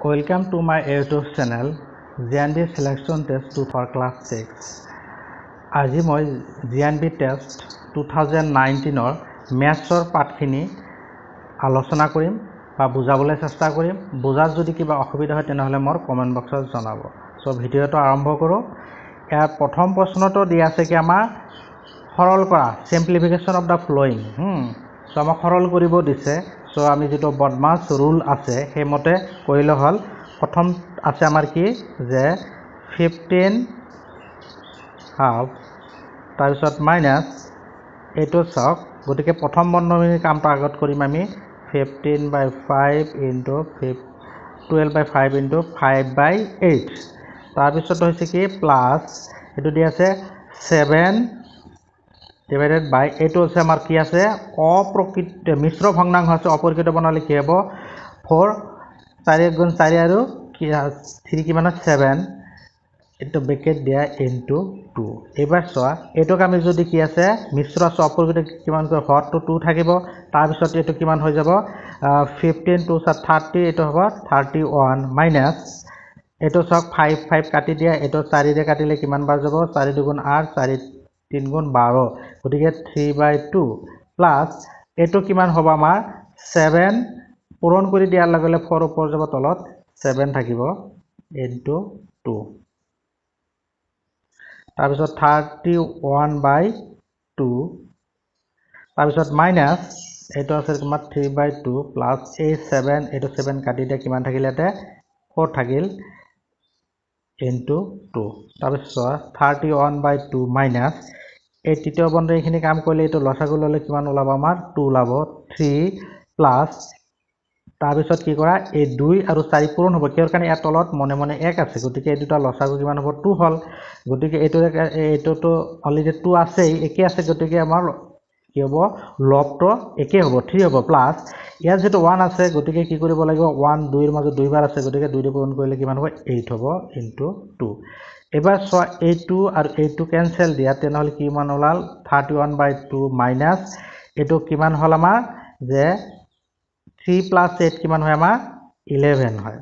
Welcome to my YouTube channel JNB Selection Test 2 for Class 6. আজি মই JNB Test 2019 ৰ ম্যাথছৰ পাঠখিনি আলোচনা কৰিম বা বুজাবলৈ চেষ্টা কৰিম। বুজাত যদি কিবা অসুবিধা হয় তেনেহলে মোৰ কমেন্ট বক্সত জনাব। সো ভিডিওটো আৰম্ভ কৰো। ইয়াৰ প্ৰথম প্ৰশ্নটো দিয়া আছে কি আমাৰ সৰল কৰা simplification of the flowing. So আমাক সৰল কৰিব দিছে। সো আমি যেটো বদমাছ ৰুল আছে সেইমতে কৰিলে হল। প্ৰথম আছে আমাৰ কি যে 15 হাফ তাৰপিছত মাইনাস এইটো চাওক। গতিকে প্ৰথম বন্ধনীৰ কামটো আগত কৰিম আমি 15/5 ইনটু 12/5 ইনটু 5/8 তাৰপিছত হৈছে কি প্লাস এটো দি আছে 7 ডিভাইডেড বাই এইটো আছে আমাৰ কি আছে অপ্ৰকৃত মিশ্ৰ ভগ্নাংশ আছে। অপ্ৰকৃত বনালে কি হ'ব 4 4 গুণ 4 আৰু 3 কিমান 7 এটো ব্ৰেকেট দিয়া ইনটু 2। এবাৰ চোৱা এটোক আমি যদি কি আছে মিশ্ৰ আছে অপ্ৰকৃত কিমান কয় হৰটো 2 থাকিব। তাৰ পিছত এটো কিমান হৈ যাব 15 2 30 এটো হ'ব 31 মাইনাস এটো চাওক 5 5 কাটি দিয়া এটো 4 ৰে কাটিলে কিমান বাৰ যাব 4 2 8 4 3 গুণ 12 গতিকে 3/2 প্লাস এটো কিমান হ'ব আমাৰ 7 পূৰণ কৰি দিয়াৰ লগে লগে 4 ওপৰ যাব তলত 7 থাকিব ইনটু 2 তাৰপিছত 31/2 তাৰপিছত মাইনাস এটো আছে তোমাৰ 3/2 প্লাস এই 7 এটো 7 কাটি দিয়া কিমান থাকিলতে 4 থাকিল ইনটু 2 তাৰপিছত 31/2 মাইনাস এই তৃতীয় বন্ধ এইখিনি কাম কৰিলে এটো লসাগু ললে কিমান ওলাব আমাৰ 2 ওলাব 3 প্লাস তাৰপিছত কি কৰা এই 2 আৰু 4 পূৰণ হ'ব কিহৰ কাৰণে ইয়াৰ তলত মনে মনে 1 আছে। গতিকে এই দুটা লসাগু কিমান হ'ব 2 হল। গতিকে এইটোটো অলৰেডি 2 আছে একে আছে। গতিকে আমাৰ কি হ'ব লবটো একে হ'ব 3 হ'ব প্লাস ইয়াৰ যেটো 1 আছে গতিকে কি কৰিব লাগিব 1 2 ৰ মাজত দুইবাৰ আছে গতিকে 2 ৰে পূৰণ কৰিলে কিমান হ'ব 8 হ'ব ইনটু 2। এবাৰ চোৱা এইটো আৰু এইটো ক্যান্সেল দিয়া তেনেহলে কিমান ওলাল 31/2 মাইনাস এটো কিমান হল আমাৰ যে 3 + 8 কিমান হয় আমাৰ 11 হয়।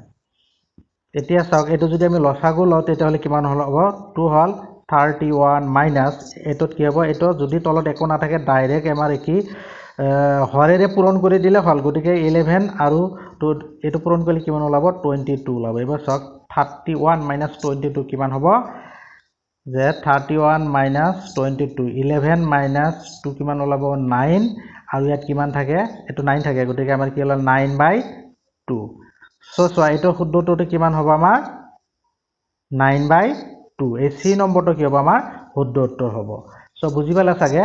এতিয়া চাওক এটো যদি আমি লসাগু লও তেতিয়াহলে কিমান হল হ'ব 2 হল 31 মাইনাস এটোত কি হ'ব এটো যদি তলত একো না থাকে ডাইৰেক্ট আমাৰ কি হৰেৰে পূৰণ কৰি দিলে হল। গতিকে 11 আৰু এটো পূৰণ কৰিলে কিমান ওলাব 22 ওলাব। এবাৰ চাওক 31 - 22 কিমান হ'ব যে 31 - 22 11 - 2 কিমান ওলাব 9 আৰু ইয়াত কিমান থাকে এটো 9 থাকে গতিকে আমাৰ কি হল 9/2। সো চোৱা এটো শুদ্ধটো কিমান হ'ব আমাৰ 9/2। এই সি নম্বৰটো কি হ'ব আমাৰ শুদ্ধ উত্তৰ হ'ব। সো বুজি পালা চাগে।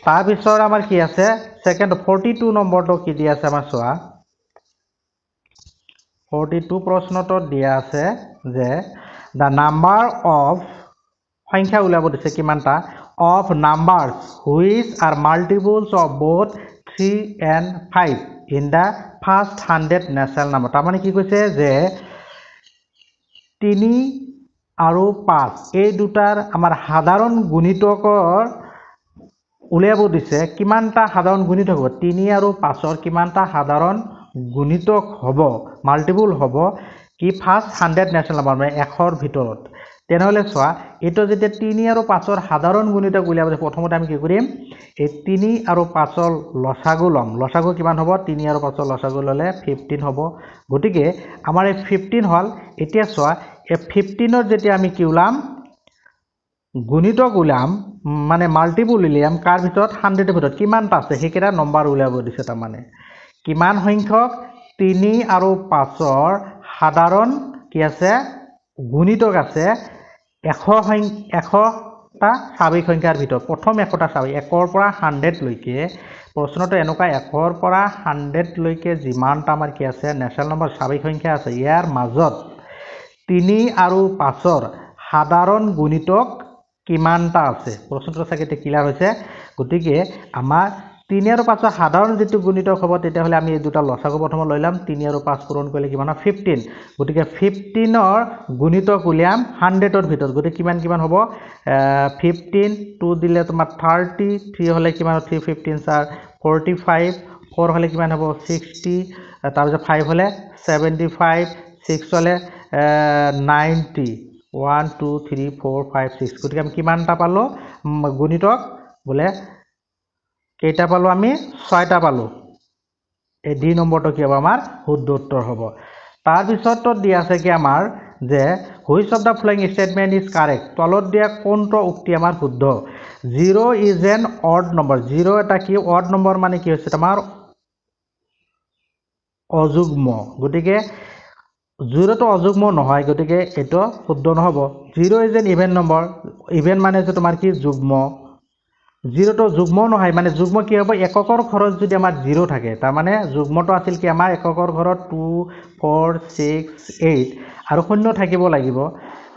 তাৰ পিছৰ আমাৰ কি আছে সেকেন্ড 42 নম্বৰটো কি দিয়া আছে আমাৰ চোৱা 42 প্ৰশ্নটো দিয়া আছে যে the number of সংখ্যা উলাব দিছে কিমানটা of numbers which are multiples of both 3 and 5 in the first 100 natural number। তাৰ মানে কি কৈছে যে 3 আৰু 5 এই দুটাৰ আমাৰ সাধাৰণ গুণিতকৰ উলিয়াব দিছে কিমানটা সাধাৰণ গুণিতক হ'ব 3 আৰু 5ৰ কিমানটা সাধাৰণ গুণিতক হ'ব মাল্টিপল হ'ব কি ফাৰ্স্ট 100 নেচেল নাম্বাৰ মানে 100ৰ ভিতৰত। তেনেহলে চোৱা এটো যেতিয়া 3 আৰু 5ৰ সাধাৰণ গুণিতক উলিয়াব প্ৰথমতে আমি কি কৰিম এই 3 আৰু 5ৰ লসাগু লম। লসাগু কিমান হ'ব 3 আৰু 5ৰ লসাগু ললে 15 হ'ব। গতিকে আমাৰ এই 15 হল। এতিয়া চোৱা এই 15ৰ যেতিয়া আমি কি উলাম গুণিতক উলাম মানে মাল্টিপল উলিয়াম কাৰ ভিতৰত 100ৰ ভিতৰত কিমানটা আছে সেইকেইটা নম্বৰ উলিয়াব দিছে। তাৰ মানে কিমান সংখ্যক 3 আৰু 5ৰ সাধাৰণ কি আছে গুণিতক আছে 100টা স্বাভাৱিক সংখ্যাৰ ভিতৰত প্ৰথম 100টা স্বাভাৱিক 1ৰ পৰা 100 লৈকে প্ৰশ্নটো এনেকুৱা 1ৰ পৰা 100 লৈকে যিমানটা আমাৰ কি আছে নেচেল নম্বৰ স্বাভাৱিক সংখ্যা আছে ইয়াৰ মাজত 3 আৰু 5ৰ সাধাৰণ গুণিতক কিমানটা আছে প্ৰশ্নটো চাগে ক্লিয়াৰ হৈছে। গতিকে আমাৰ 3 আৰু 5ৰ সাধাৰণ যেটো গুণিতক হ'ব তেতিয়াহলে আমি এই দুটা লসাগু প্ৰথম লৈ লম 3 আৰু 5 পূৰণ কৰিলে কিমান হয় 15। গতিকে 15ৰ গুণিতক উলিয়াম 100ৰ ভিতৰত গতিকে কিমান হ'ব 15 2 দিলে তোমাৰ 30 3 হলে কিমান 3 15 45 4 হলে কিমান হ'ব 60 তাৰ পিছত 5 হলে 75 6 হলে 90 1 2 3 4 5 6 গতিকে আমি কিমানটা পালো গণিতক বোলে কেইটা পালো আমি 6টা পালো এই ডি নম্বৰটো কি হ'ব আমাৰ শুদ্ধ উত্তৰ হ'ব তাৰ পিছতটো দি আছে কি আমাৰ যে which of the following statement is correct তলত দিয়া কোনটো উক্তি আমাৰ শুদ্ধ 0 is an odd number 0 এটা কি odd number মানে কি হৈছে আমাৰ অযুগ্ম গতিকে 0 টো অযুগ্ম নহয় গতিকে এটো শুদ্ধ নহব 0 is an even number even মানে যে তোমাৰ কি যুগ্ম 0 টো যুগ্ম নহয় মানে যুগ্ম কি হ'ব এককৰ ঘৰত যদি আমাৰ 0 থাকে তাৰ মানে যুগ্মটো আছিল কি আমাৰ এককৰ ঘৰত 2 4 6 8 আৰু শূন্য থাকিব লাগিব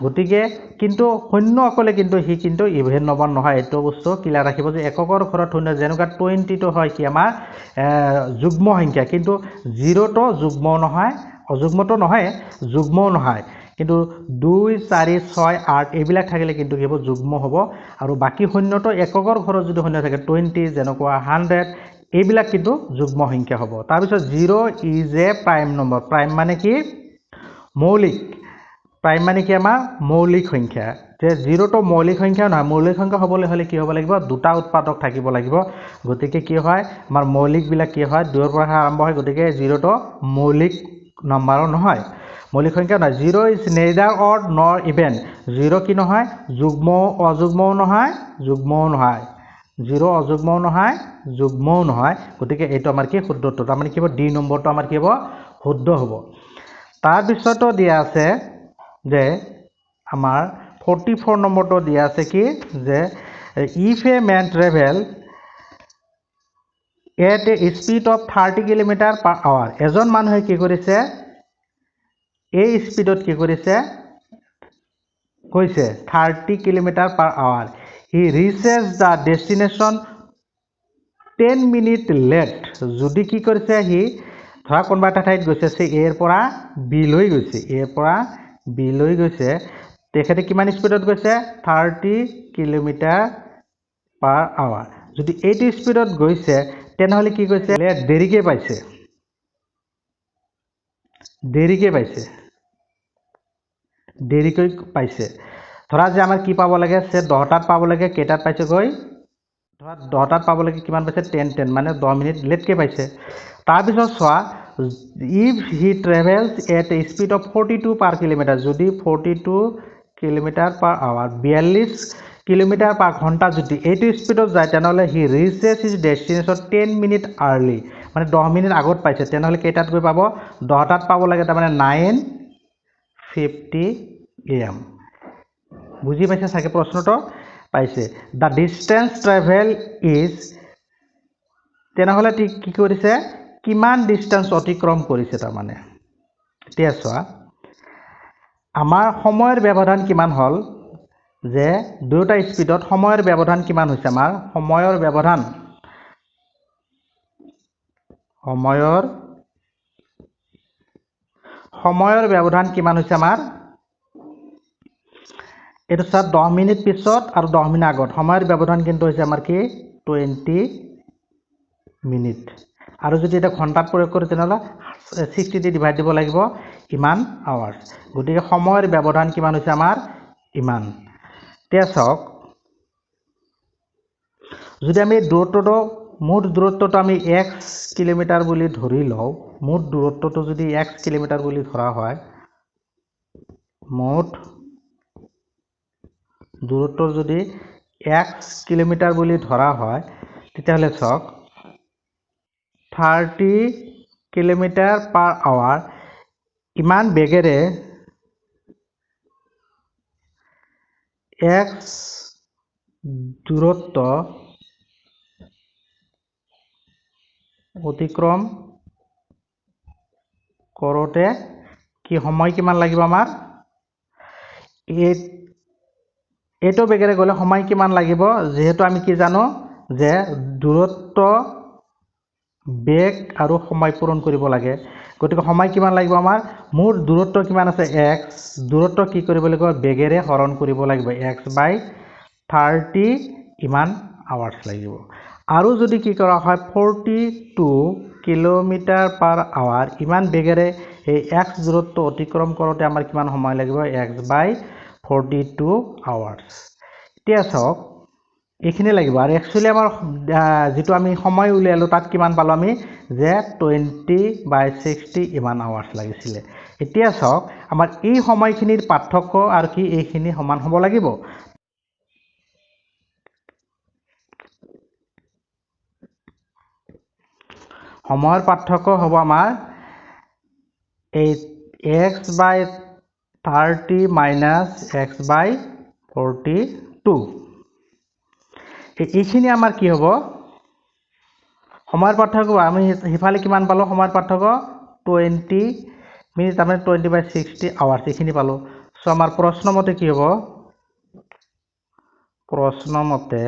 গতিকে কিন্তু শূন্য অকলে কিন্তু হি কিন্তু ইভেন নম্বৰ নহয় এটো বস্তু ক্লিয়াৰ ৰাখিব যে এককৰ ঘৰত শূন্য যেনেকা 20 টো হয় কি আমাৰ যুগ্ম সংখ্যা কিন্তু 0 টো যুগ্ম নহয় অযুগ্মটো নহয় যুগ্মও নহয় কিন্তু 2 4 6 8 এইবিলাক থাকিলে কিন্তু কি হ'ব যুগ্ম হ'ব আৰু বাকি শূন্যটো এককৰ ঘৰত যদি শূন্য থাকে 20 যেনেকুৱা 100 এইবিলাক কিন্তু যুগ্ম সংখ্যা হ'ব তাৰ পিছত 0 is a prime number prime মানে কি মৌলিক prime মানে কি আমাৰ মৌলিক সংখ্যা যে 0 টো মৌলিক সংখ্যা নহয় মৌলিক সংখ্যা হ'বলৈ হলে কি হ'ব লাগিব দুটা উৎপাদক থাকিব লাগিব গতিকে কি হয় আমাৰ মৌলিক বিলাক কি হয় 2 ৰ পৰা আৰম্ভ হয় গতিকে 0 টো মৌলিক নম্বৰ নহয় মৌলিক সংখ্যা নহয় 0 is neither odd nor even 0 কি নহয় যুগ্ম অযুগ্মও নহয় যুগ্মও নহয় 0 অযুগ্মও নহয় যুগ্মও নহয় গতিকে এইটো আমাৰ কি শুদ্ধ উত্তৰ তাৰ মানে কি হ'ব ডি নম্বৰটো আমাৰ কি হ'ব শুদ্ধ হ'ব তাৰ পিছতো দিয়া আছে যে আমাৰ 44 নম্বৰটো দিয়া আছে কি যে if a man travel at a speed of 30 km/h এজন মানুহে কি কৰিছে এই স্পিডত কি কৰিছে কৈছে 30 km/h he reaches the destination 10 minutes late যদি কি কৰিছে হি ধৰা কোনবা এটা ঠাইত গৈছে সে এৰ পৰা বি লৈ গৈছে এৰ পৰা বি লৈ গৈছে তেখেতে কিমান স্পিডত গৈছে 30 km/h যদি এইটো স্পিডত গৈছে তেনেহলে কি কৈছে দেৰিকে পাইছে দেৰিকৈ পাইছে ধৰা যে আমাৰ কি পাব লাগে সে 10টাত পাব লাগে কেইটাত পাইছে গৈ ধৰা 10টাত পাব লাগে কিমান পাইছে 10 মানে 10 মিনিট লেটকে পাইছে তাৰ পিছত চোৱা if he travels at a speed of 42 per kilometer যদি 42 km/h 42 km/h যদি এইটো স্পিডত যায় তেনেহলে he reaches his destination 10 minutes early মানে 10 মিনিট আগত পাইছে তেনেহলে কেইটাত গৈ পাব 10টাত পাব লাগে তাৰ মানে 9:50 am বুজি পাইছে সাকে প্ৰশ্নটো পাইছে the distance travel is তেনেহলে কি কৰিছে কিমান ডিসটেন্স অতিক্ৰম কৰিছে তাৰ মানে এতিয়া চোৱা আমাৰ সময়ৰ ব্যৱধান কিমান হল যে দুটা স্পিডত সময়ৰ ব্যৱধান কিমান হৈছে আমাৰ সময়ৰ ব্যৱধান কিমান হৈছে আমাৰ এটা স্যাৰ 10 মিনিট পিছত আৰু 10 মিনিট আগত সময়ৰ ব্যৱধান কিন্তু হৈছে আমাৰ কি 20 মিনিট আৰু যদি এটা ঘন্টাত প্ৰয়োগ কৰে তেনেহলে 60 দি ডিভাইড দিব লাগিব ইমান আৱাৰ্স গতিকে সময়ৰ ব্যৱধান কিমান হৈছে আমাৰ ইমান তেছক যদি আমি দূৰত্বটো মুঠ দূৰত্বটো আমি x কিলোমিটাৰ বুলি ধৰি লও মুঠ দূৰত্বটো যদি x কিলোমিটাৰ বুলি ধৰা হয় মুঠ দূৰত্ব যদি x কিলোমিটাৰ বুলি ধৰা হয় তেতিয়াহলে চক 30 km/h ইমান বেগেৰে x দূৰত্ব অতিক্ৰম কৰোতে কি সময় কিমান লাগিব আমাৰ এটো বেগেৰে গলে সময় কিমান লাগিব যেহেতু আমি কি জানো যে দূৰত্ব বেগ আৰু সময় পূৰণ কৰিব লাগে গতিকে সময় কিমান লাগিব আমাৰ মুঠ দূৰত্ব কিমান আছে x দূৰত্ব কি কৰিব লাগিব বেগেৰে হৰণ কৰিব লাগিব x / 30 ইমান আৱাৰ্স লাগিব আৰু যদি কি কৰা হয় 42 km/h ইমান বেগেৰে এই x দূৰত্ব অতিক্ৰম কৰোঁতে আমাৰ কিমান সময় লাগিব x/42 আৱাৰ্ছ এতিয়া চাওক এইখিনি লাগিব আৰু একচুয়ালি আমাৰ যেটো আমি সময় উলিয়ালো তাত কিমান পালো আমি যে 20/60 ইমান আৱাৰ্ছ লাগিছিল এতিয়া চাওক আমাৰ এই সময়খিনিৰ পাৰ্থক্য আৰু কি এইখিনি সমান হ'ব লাগিব সময়ৰ পাৰ্থক্য হ'ব আমাৰ এই x/30 - x/42 এইখিনি আমাৰ কি হ'ব সময়ৰ পাৰ্থক্য আমি হিফালে কিমান পালো সময়ৰ পাৰ্থক্য 20 মিনিট মানে 20/60 আৱাৰ্ছ এইখিনি পালো সো আমাৰ প্ৰশ্ন মতে কি হ'ব প্ৰশ্ন মতে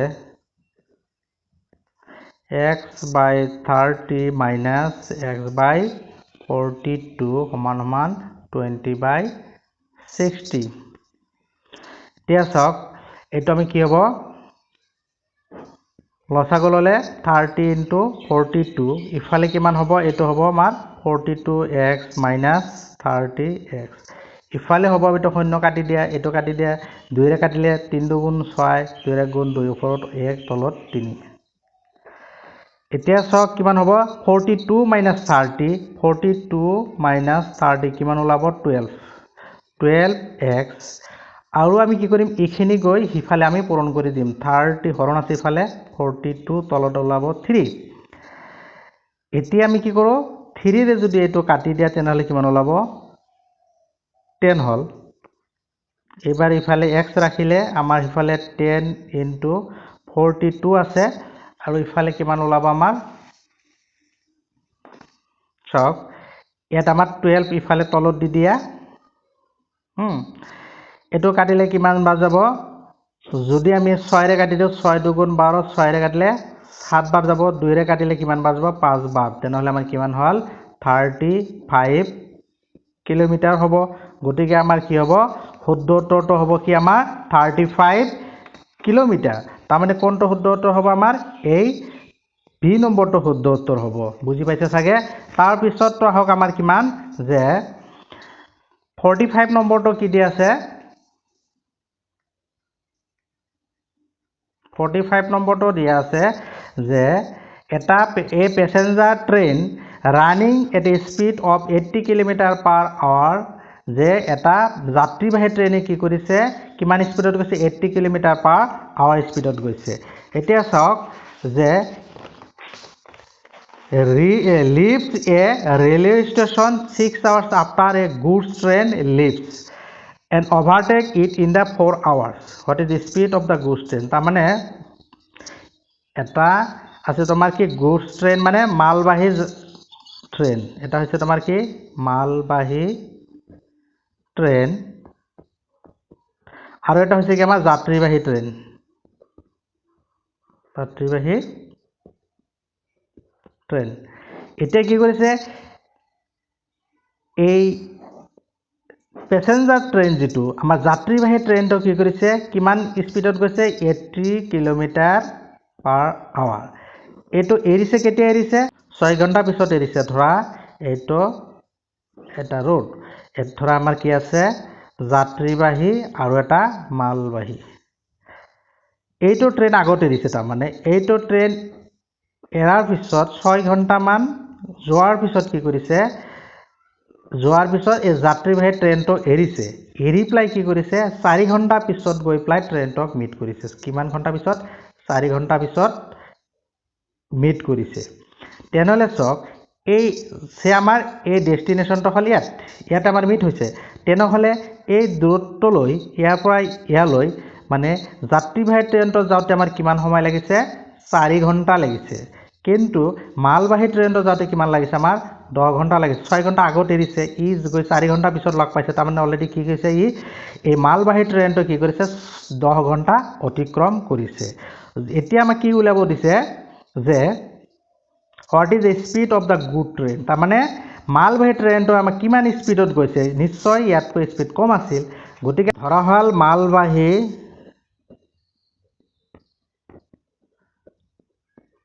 x/30 - x/42 সমান 20/60 এতিয়া চাওক এইটো আমি কি হ'ব লসাগু ললে 30 * 42 ইফালে কিমান হ'ব এইটো হ'ব আমাৰ 42x - 30x ইফালে হ'ব এইটো শূন্য কাটি দিয়া এইটো কাটি দিয়া 2 ৰে কাটিলে 3 2 গুণ 6 2 ৰে গুণ 2 ওপৰত 1 তলত 3 এতিয়া চাওক কিমান হ'ব 42 - 30 42 - 30 কিমান ওলাব 12x আৰু আমি কি কৰিম এইখিনি গৈ হিফালে আমি পূৰণ কৰি দিম 30 হৰণ আছে ইফালে 42 তলত ওলাব 3 এতিয়া আমি কি কৰো 3 ৰে যদি এটো কাটি দিয়া তেনহলে কিমান ওলাব 10 হল এবাৰ ইফালে x ৰাখিলে আমাৰ ইফালে 10 * 42 আছে আৰু ইফালে কিমান ওলাব আমাৰ চাওক ইয়াত আমাৰ 12 ইফালে তলত দি দিয়া এটো কাটিলে কিমান বাৰ যাব যদি আমি 6 ৰে কাটি দিও 6 2 গুণ 12 6 ৰে কাটিলে 7 বাৰ যাব 2 ৰে কাটিলে কিমান বাৰ যাব 5 বাৰ তেনহলে আমাৰ কিমান হল 35 কিলোমিটাৰ হ'ব গতিকে আমাৰ কি হ'ব শুদ্ধ উত্তৰটো হ'ব কি আমাৰ 35 কিলোমিটাৰ তাৰ মানে কোনটো শুদ্ধ উত্তৰ হ'ব আমাৰ এই বি নম্বৰটো শুদ্ধ উত্তৰ হ'ব বুজি পাইছে চাগে তাৰ পিছতটো আহক আমাৰ কিমান যে 45 নম্বৰটো কি দি আছে 45 নম্বৰটো দিয়া আছে যে এটা passenger train running at a speed of 80 km/h যে এটা যাত্ৰীবাহী ট্ৰেইনে কি কৰিছে কিমান স্পীডত গৈছে 80 km/h স্পীডত গৈছে এতিয়া চাওক যে leaves a railway station 6 hours after a goods train leaves and overtake it in the 4 hours what is the speed of the goods train তাৰ মানে এটা আছে তোমাৰ কি goods train মানে মালবাহী ট্ৰেইন এটা হৈছে তোমাৰ কি মালবাহী ট্ৰেইন আৰু এটা হৈছে কি আমাৰ যাত্ৰীবাহী ট্ৰেইন যাত্ৰীবাহী ট্ৰেইন এতিয়া কি কৰিছে এই প্যাসেঞ্জাৰ ট্ৰেইন যেটো আমাৰ যাত্ৰীবাহী ট্ৰেইনটো কি কৰিছে কিমান স্পীডত গৈছে 80 km/h এটো এৰিছে কেতিয়া এৰিছে 6 ঘণ্টা পিছত এৰিছে ধৰা এটো এটা ৰোড এত ধৰা আমাৰ কি আছে যাত্ৰীবাহী আৰু এটা মালবাহী এইটো ট্ৰেইন আগত এৰিছে তাৰ মানে এইটো ট্ৰেইন এৰাৰ পিছত 6 ঘণ্টা মান যোৱাৰ পিছত কি কৰিছে যোৱাৰ পিছত এই যাত্ৰীবাহী ট্ৰেইনটো এৰিছে এৰি প্লাই কি কৰিছে 4 ঘণ্টা পিছত গৈ প্লাই ট্ৰেইনটোক মিট কৰিছে কিমান ঘণ্টা পিছত 4 ঘণ্টা পিছত মিট কৰিছে তেনলে চক এই সে আমাৰ এই ডেস্টিনেশনটো হল ইয়াত আমাৰ মিট হৈছে তেনহলে এই দূৰত্বলৈ ইয়াৰ পৰা ইয়ালৈ মানে যাত্ৰীবাহী ট্ৰেইনটো যাওঁতে আমাৰ কিমান সময় লাগিছে 4 ঘণ্টা লাগিছে কিন্তু মালবাহী ট্ৰেইনটো যাওঁতে কিমান লাগিছে আমাৰ 10 ঘণ্টা লাগিছে 6 ঘণ্টা আগত এৰিছে ই গৈ 4 ঘণ্টা পিছত লগ পাইছে তাৰ মানে অলৰেডি কি কৈছে ই এই মালবাহী ট্ৰেইনটো কি কৰিছে 10 ঘণ্টা অতিক্ৰম কৰিছে এতিয়া আমাক কি উলাব দিছে যে what is the speed of the good train তাৰ মানে মালবাহী ট্ৰেইনটো আমাক কিমান স্পীডত গৈছে নিশ্চয় ইয়াতকৈ স্পীড কম আছিল গতিকে ধৰা হল মালবাহী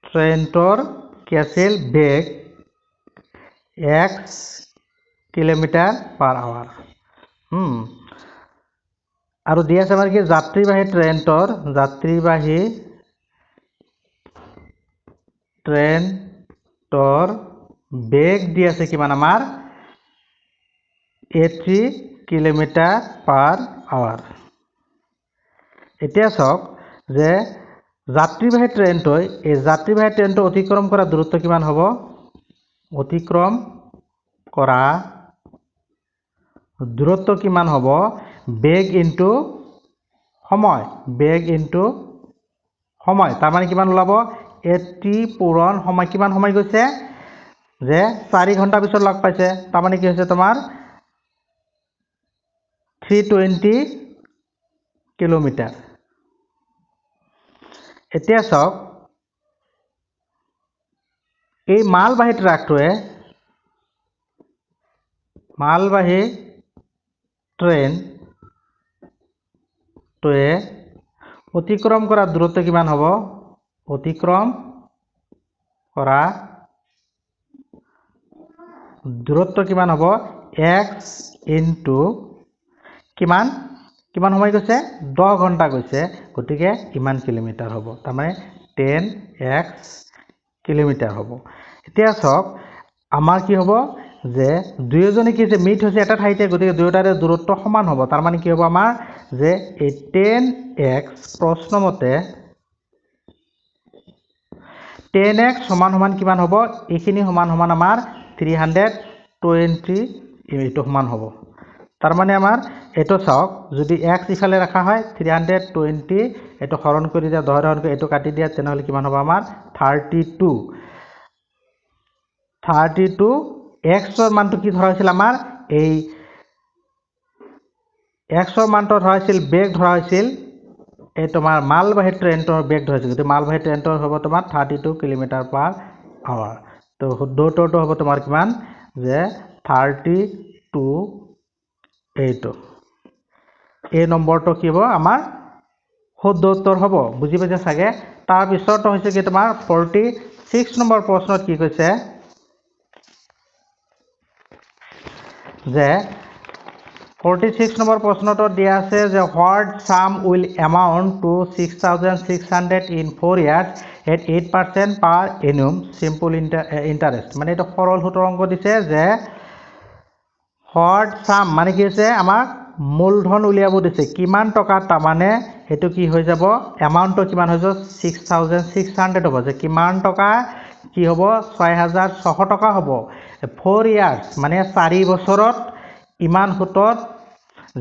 ট্ৰেইনটোৰ কি আছিল বেগ x km/h আৰু দিয়া আছে আমাৰ কি যাত্ৰীবাহী ট্ৰেইনটোৰ বেগ দি আছে কিমান আমাৰ 80 km/h এতিয়া চাওক যে যাত্ৰীবাহী ট্ৰেইনটো অতিক্ৰম কৰা দূৰত্ব কিমান হ'ব অতিক্ৰম কৰা দূৰত্ব কিমান হ'ব বেগ ইনটু সময় তাৰ মানে কিমান ওলাব 80 পূৰণ সময় কিমান সময় গৈছে যে 4 ঘণ্টা পিছত লগ পাইছে তাৰ মানে কি হৈছে তোমাৰ 320 কিলোমিটাৰ এতিয়া চাওক এই মালবাহী ট্ৰেইনটোৱে অতিক্ৰম কৰা দূৰত্ব কিমান হ'ব অতিক্ৰম কৰা দূৰত্ব কিমান হ'ব x ইনটু কিমান সময় গৈছে 10 ঘণ্টা গৈছে গতিকে ইমান কিলোমিটাৰ হ'ব তাৰ মানে 10x কিলোমিটাৰ হ'ব এতিয়া চাওক আমাৰ কি হ'ব যে দুয়োজনে কি যে মিট হৈছে এটা ঠাইতে গতিকে দুয়োটাৰে দূৰত্ব সমান হ'ব তাৰ মানে কি হ'ব আমাৰ যে এই 10x প্ৰশ্নমতে 10x সমান কিমান হ'ব এইখিনি সমান আমাৰ 320 এইটো সমান হ'ব তাৰ মানে আমাৰ এটো চাওক যদি x ইফালে ৰাখা হয় 320 এটো হৰণ কৰি দিয়া 10 হৰণ কৰি এটো কাটি দিয়া তেনেহলে কিমান হ'ব আমাৰ 32 x ৰ মানটো কি ধৰা হৈছিল আমাৰ এই x ৰ মানটো ধৰা হৈছিল বেগ ধৰা হৈছিল এই তোমাৰ মালবাহী ট্ৰেইনটোৰ বেগ ধৰা হৈছিল গতি মালবাহী ট্ৰেইনটোৰ হ'ব তোমাৰ 32 km/h তো দূৰত্বটো হ'ব তোমাৰ কিমান যে 32 এইটো এই নম্বৰটো কি হ'ব আমাৰ শুদ্ধ উত্তৰ হ'ব বুজি পাইছে চাগে তাৰ পিছত হৈছে কি তোমাৰ 46 নম্বৰ প্ৰশ্নত কি কৈছে যে 46 নম্বৰ প্ৰশ্নটো দিয়া আছে যে what sum will amount to 6600 in 4 years at 8% per annum simple interest মানে এটা সৰল সূত্ৰৰ অংক দিছে যে what sum মানে কি হৈছে আমাক মূলধন উলিয়াব দিছে কিমান টকা তাৰ মানে এটো কি হৈ যাব এমাউন্টটো কিমান হৈ যাব 6600 হ'ব যে কিমান টকা কি হ'ব 6600 টকা হ'ব 4 years মানে 4 বছৰত ইমান সুতত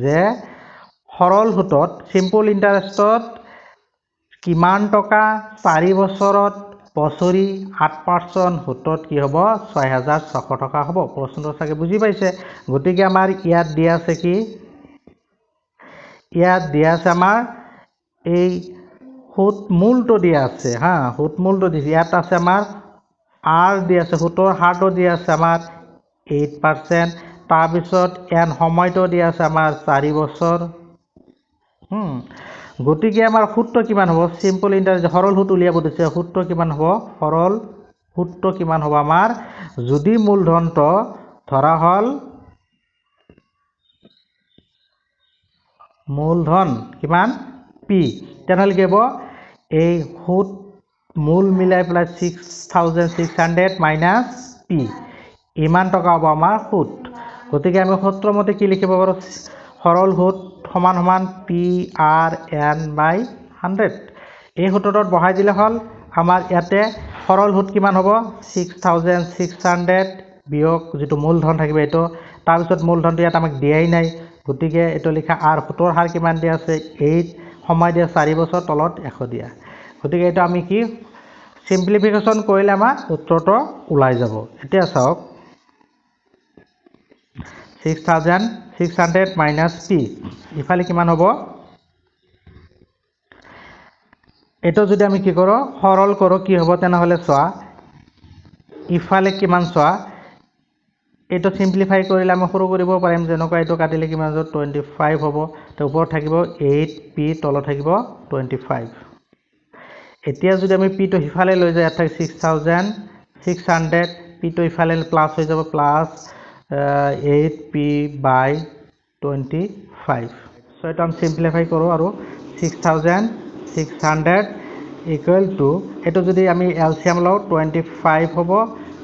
যে সৰল সুতত সিম্পল ইন্টাৰেষ্টত কিমান টকা 4 বছৰত বছৰি 8% সুতত কি হ'ব 6600 টকা হ'ব প্ৰশ্নটো চাগে বুজি পাইছে গতিকে আমাৰ ইয়াত দিয়া আছে কি ইয়াত দিয়া আছে আমাৰ এই সুত মূলটো দিয়া আছে হা সুত মূলটো দিছে ইয়াত আছে আমাৰ r দিয়া আছে সুতৰ হাৰটো দিয়া আছে আমাৰ 8% তাৰ পিছত এন সময়টো দিয়া আছে আমাৰ 4 বছৰ গতিকে আমাৰ সূত্র কিমান হ'ব সিম্পল ইন্টারেস্ট সরল সুত উলিয়াব দিছে সূত্র কিমান হ'ব সরল সূত্র কিমান হ'ব আমাৰ যদি মূলধনটো ধৰা হল মূলধন কিমান p তেনেহলে কি হ'ব এই সুত মূল মিলাই প্লাস 6600 মাইনাস p ইমান টকা হ'ব আমাৰ সুত গতিকে আমি সূত্ৰ মতে কি লিখিব পাৰো সৰল সুত সমান সমান PRN/100 এই সূত্ৰটোত বহাই দিলে হল আমাৰ ইয়াতে সরল সুত কিমান হ'ব 6600 বিয়োগ যেটো মূলধন থাকিব এটো তাৰ পিছত মূলধনটো ইয়াত আমাক দিয়াই নাই গতিকে এটো লিখা r সুতৰ হাৰ কিমান দিয়া আছে 8 সময় দিয়া 4 বছৰ তলত 100 দিয়া গতিকে এটা আমি কি সিম্পলিফিকেশন কৰিলে আমাৰ উত্তৰটো ওলাই যাব এতিয়া চাওক 6600 minus p ইফালে কিমান হ'ব এটো যদি আমি কি কৰো সৰল কৰো কি হ'ব তেনেহলে চোৱা ইফালে কিমান চোৱা এটো সিম্পলিফাই কৰিলে আমি সৰু কৰিব পাৰিম যেনকা এটো কাটিলে কিমান হ'ব 25 হ'ব তো ওপৰত থাকিব 8p তলত থাকিব 25 এতিয়া যদি আমি p টো ইফালে লৈ যায় ইয়াত থাকে 6600 p টো ইফালে প্লাস হৈ যাব প্লাস 8p by 25. So এটা আমি সিম্পলিফাই কৰোঁ আৰু 6600 ইকুৱেল টু এইটো যদি আমি এলচিয়াম লওঁ 25 হ'ব।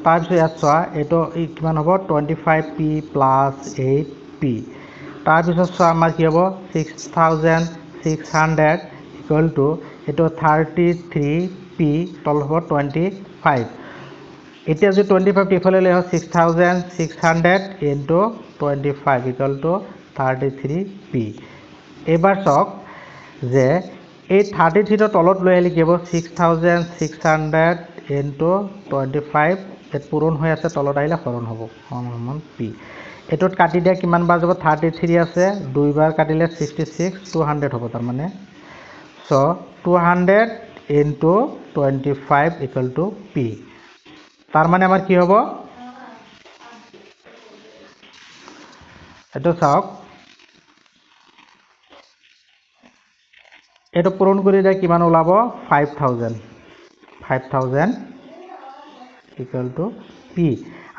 তাৰপিছত ইয়াত চোৱা এইটো কিমান হ'ব 25p প্লাছ 8p। তাৰপিছত চোৱা আমাৰ কি হ'ব 6600 ইকুৱেল টু এইটো 33p তল হ'ব 25। এতিয়া যদি 25 ইফালে লৈ আহোঁ 6600 ইনটু 25 ইকুৱেল টু 33p। এইবাৰ চাওক যে এই 33ৰ তলত লৈ আহিলে কি হ'ব 6600 ইনটু 25 ইয়াত পূৰণ হৈ আছে তলত আহিলে হৰণ হ'ব সমান p। এইটোত কাটি দিয়া কিমান বাৰ যাব 33 আছে 2 বাৰ কাটিলে 66 200 হ'ব তাৰমানে। চ' 200 ইনটু 25 ইকুৱেল টু p। তাৰমানে আমাৰ কি হ'ব এইটো চাওক এইটো পূৰণ কৰি দিয়া কিমান ওলাব 5000 ইকুৱেল টু p।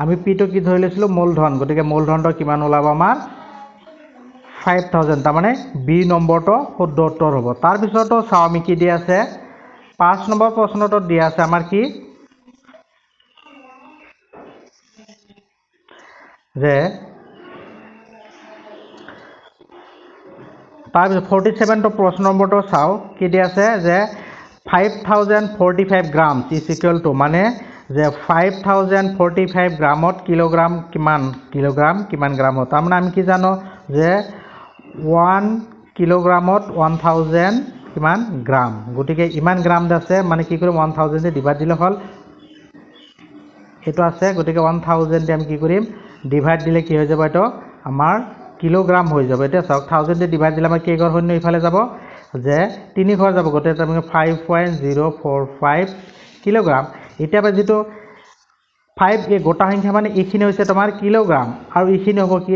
আমি পিটো কি ধৰি লৈছিলোঁ মূলধন, গতিকে মূলধনটো কিমান ওলাব আমাৰ 5000। তাৰমানে বি নম্বৰটো শুদ্ধ উত্তৰ হ'ব। তাৰপিছতো চাওঁ আমি কি দিয়া আছে 5 নম্বৰ প্ৰশ্নটোত দিয়া আছে আমাৰ কি যে তাৰপিছত 47টো প্ৰশ্ন নম্বৰটো চাওঁ কি দিয়া আছে যে 5045 গ্ৰাম ইজ ইকুৱেল টু মানে যে 5045 গ্ৰামত কিলোগ্ৰাম কিমান গ্ৰাম হয়। তাৰমানে আমি কি জানো যে 1 কিলোগ্ৰামত 1000 কিমান গ্ৰাম, গতিকে ইমান গ্ৰাম আছে মানে কি কৰিম 1000 দি ডিভাইড দিলে হ'ল এইটো আছে, গতিকে 1000 দি আমি কি কৰিম ডিভাইড দিলে কি হৈ যাব এইটো আমাৰ কিলোগ্ৰাম হৈ যাব। এতিয়া চাওক 1000 দি ডিভাইড দিলে আমাৰ কেইঘৰ শূন্য ইফালে যাব যে 3 ঘৰ যাব, গতিকে তাৰমানে 5.045 কিলোগ্ৰাম। এতিয়া যিটো 5 এই গোটা সংখ্যা মানে এইখিনি হৈছে তোমাৰ কিলোগ্ৰাম আৰু এইখিনি হ'ব কি